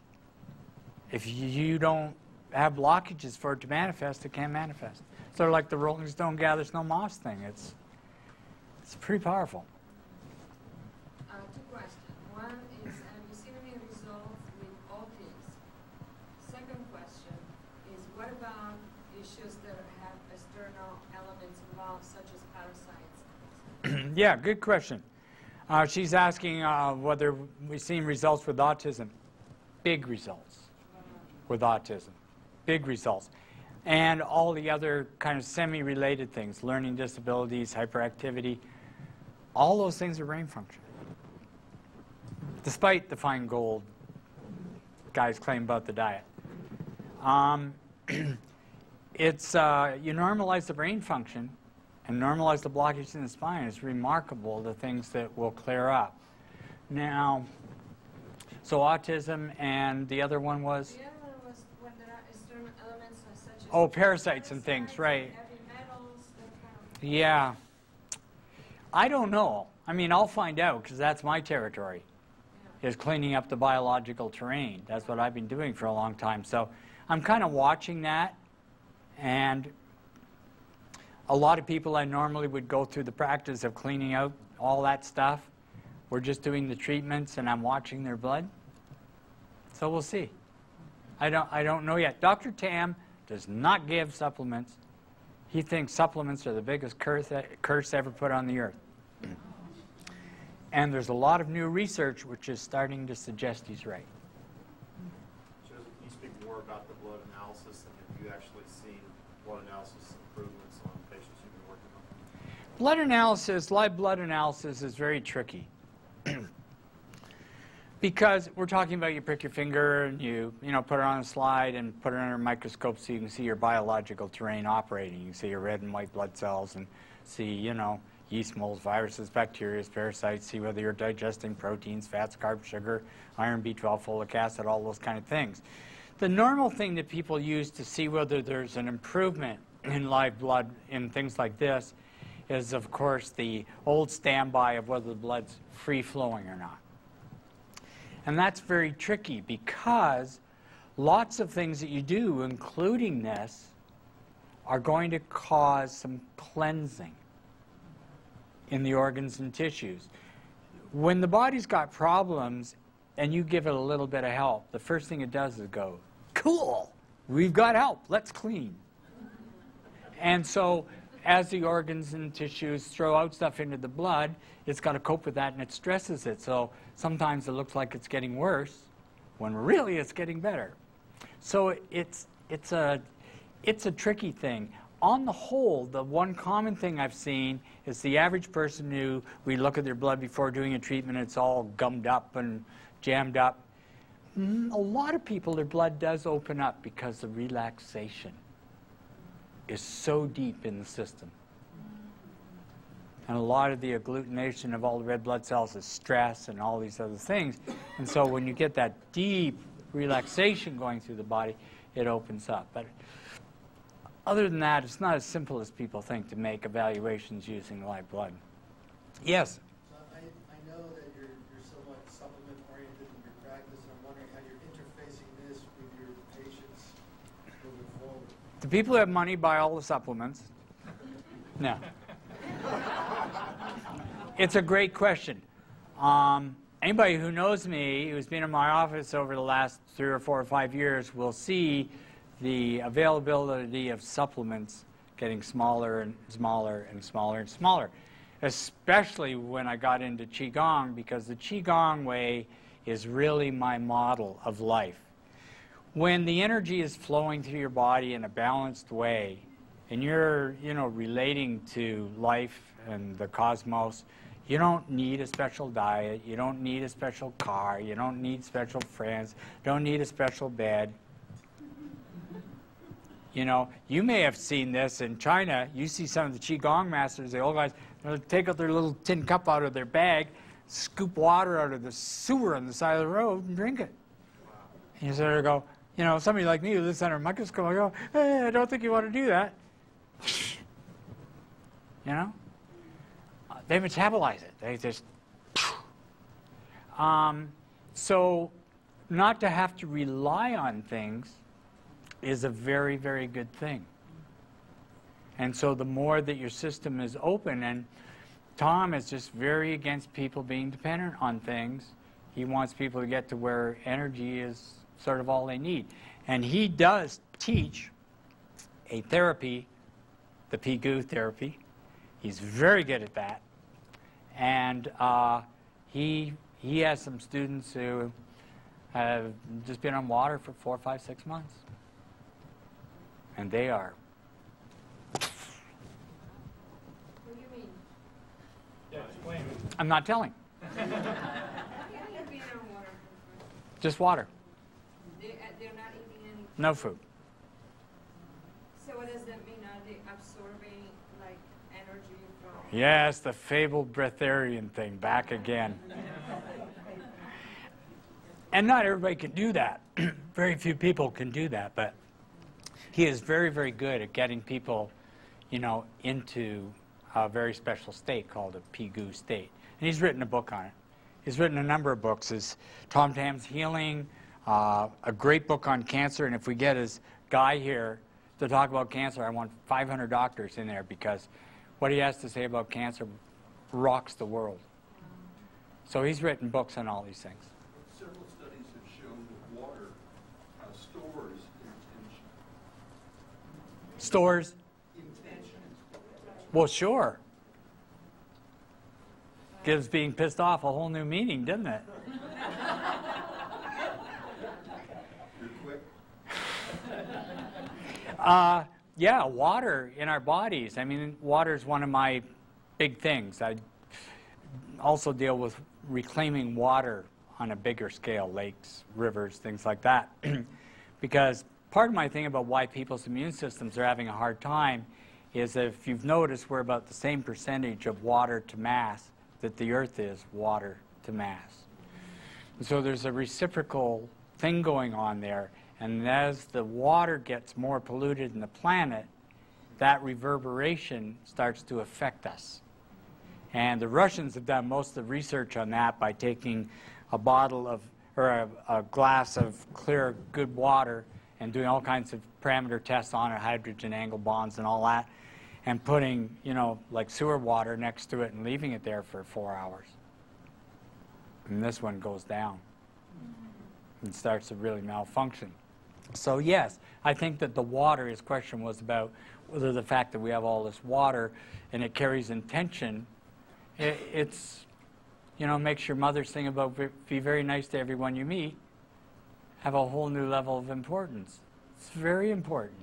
S1: if you don't have blockages for it to manifest, it can't manifest. Sort of like the Rolling Stone gathers no moss thing. It's pretty powerful.
S6: Two questions. One is, have you seen any results with autism? Second question is, what about issues that have external elements involved, such as parasites?
S1: Yeah, good question. She's asking whether we've seen results with autism. Big results with autism. Big results. And all the other kind of semi-related things, learning disabilities, hyperactivity, all those things are brain function. Despite the fine gold guys claim about the diet. It's, you normalize the brain function and normalize the blockage in the spine. It's remarkable the things that will clear up. Now, so autism, and the other one was?
S6: The other one was when there are external elements such as...
S1: Oh, parasites and things, right.
S6: Heavy metals, that kind of...
S1: Yeah. I don't know. I mean, I'll find out, because that's my territory, is cleaning up the biological terrain. That's what I've been doing for a long time. So I'm kind of watching that, and a lot of people I normally would go through the practice of cleaning out all that stuff. We're just doing the treatments, and I'm watching their blood. So we'll see. I don't know yet. Dr. Tam does not give supplements. He thinks supplements are the biggest curse ever put on the earth. And there's a lot of new research which is starting to suggest he's right.
S9: Joseph, can you speak more about the blood analysis, and have you actually seen blood analysis improvements on patients you've been working on?
S1: Blood analysis, live blood analysis is very tricky. Because we're talking about you prick your finger and you put it on a slide and put it under a microscope so you can see your biological terrain operating. You can see your red and white blood cells and see, yeast, molds, viruses, bacteria, parasites, see whether you're digesting proteins, fats, carbs, sugar, iron, B12, folic acid, all those kind of things. The normal thing that people use to see whether there's an improvement in live blood in things like this is, of course, the old standby of whether the blood's free-flowing or not. And that's very tricky because lots of things that you do, including this, are going to cause some cleansing in the organs and tissues. When the body's got problems and you give it a little bit of help, the first thing it does is go, cool, we've got help, let's clean. And so as the organs and tissues throw out stuff into the blood, it's got to cope with that and it stresses it. So sometimes it looks like it's getting worse when really it's getting better. So it's a tricky thing. On the whole, the one common thing I've seen is the average person who we look at their blood before doing a treatment, it's all gummed up and jammed up. A lot of people, their blood does open up because the relaxation is so deep in the system. And a lot of the agglutination of all the red blood cells is stress and all these other things. And so when you get that deep relaxation going through the body, it opens up. But other than that, it's not as simple as people think to make evaluations using live blood. Yes?
S8: So I know that you're somewhat supplement-oriented in your practice, and I'm wondering how you're interfacing this with your patients moving forward.
S1: The people who have money buy all the supplements. No. It's a great question. Anybody who knows me, who's been in my office over the last 3 or 4 or 5 years, will see the availability of supplements getting smaller and smaller and smaller and smaller, especially when I got into Qigong, because the Qigong way is really my model of life. When the energy is flowing through your body in a balanced way, and you're, relating to life and the cosmos, you don't need a special diet, you don't need a special car, you don't need special friends, don't need a special bed. You know, you may have seen this in China. You see some of the Qigong masters, the old guys, they'll take out their little tin cup out of their bag, scoop water out of the sewer on the side of the road and drink it. And you sort of go, you know, somebody like me who lives under a microscope, I go, hey, I don't think you want to do that. You know? They metabolize it. They just... So not to have to rely on things is a very, very good thing. And so the more that your system is open, and Tom is just very against people being dependent on things. He wants people to get to where energy is sort of all they need. And he does teach a therapy, the Pigu therapy. He's very good at that. And he has some students who have just been on water for 4, 5, 6 months. And they are.
S6: What do you mean?
S3: Yeah, explain.
S1: I'm not telling.
S6: How can you be on water?
S1: Just water.
S6: They're not eating any.
S1: No food.
S6: So what does that mean? Are they absorbing like energy from?
S1: Yes, the fabled breatharian thing, back again. And not everybody can do that. Very few people can do that, but he is very, very good at getting people, you know, into a very special state called a Pigu state. And he's written a book on it. He's written a number of books. His Tom Tam's Healing, a great book on cancer. And if we get his guy here to talk about cancer, I want 500 doctors in there, because what he has to say about cancer rocks the world. So he's written books on all these things.
S4: Several studies have shown that water stores intention.
S1: Stores?
S4: Intention.
S1: Well, sure. Gives being pissed off a whole new meaning, doesn't it?
S4: You're quick.
S1: Yeah, water in our bodies. I mean, water is one of my big things. I also deal with reclaiming water on a bigger scale, lakes, rivers, things like that. Because part of my thing about why people's immune systems are having a hard time is that if you've noticed, we're about the same percentage of water to mass that the Earth is water to mass. And so there's a reciprocal thing going on there. And as the water gets more polluted in the planet, that reverberation starts to affect us. And the Russians have done most of the research on that by taking a bottle of, or a glass of clear, good water and doing all kinds of parameter tests on it, hydrogen angle bonds and all that, and putting, you know, like sewer water next to it and leaving it there for 4 hours. And this one goes down and starts to really malfunction. So yes, I think that the water, his question was about whether the fact that we have all this water and it carries intention, it's, you know, makes your mother's thing about be very nice to everyone you meet have a whole new level of importance. It's very important.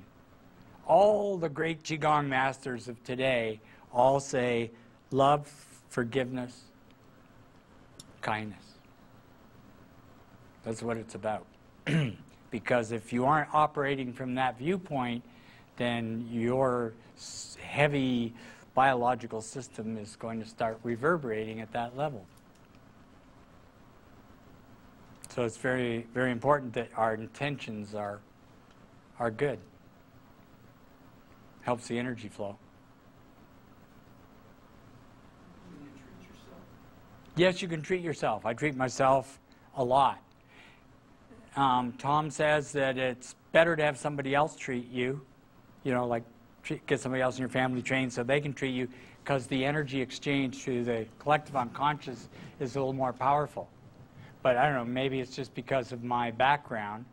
S1: All the great Qigong masters of today all say love, forgiveness, kindness. That's what it's about. Because if you aren't operating from that viewpoint, then your heavy biological system is going to start reverberating at that level. So it's very, very important that our intentions are good. Helps the energy flow.
S4: Can you treat yourself?
S1: Yes, you can treat yourself. I treat myself a lot. Tom says that it's better to have somebody else treat you, you know, like get somebody else in your family trained so they can treat you, because the energy exchange through the collective unconscious is a little more powerful. But I don't know, maybe it's just because of my background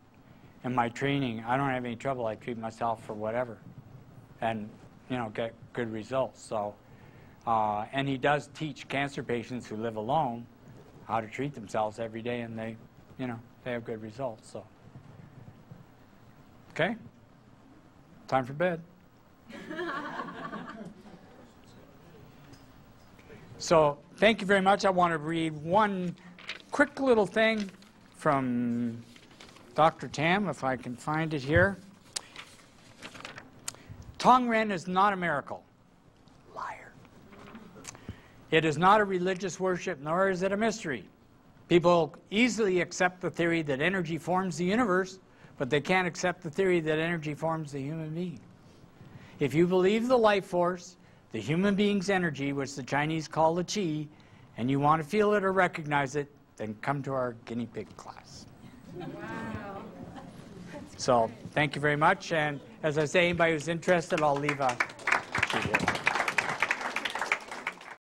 S1: and my training. I don't have any trouble. I treat myself for whatever and, you know, get good results. So, and he does teach cancer patients who live alone how to treat themselves every day, and they, you know, they have good results. So, okay, time for bed. So, thank you very much. I want to read one quick little thing from Dr. Tam, if I can find it here. Tongren is not a miracle. Liar. It is not a religious worship, nor is it a mystery. People easily accept the theory that energy forms the universe, but they can't accept the theory that energy forms the human being. If you believe the life force, the human being's energy, which the Chinese call the qi, and you want to feel it or recognize it, then come to our guinea pig class.
S6: Wow.
S1: So thank you very much. And as I say, anybody who's interested, I'll leave a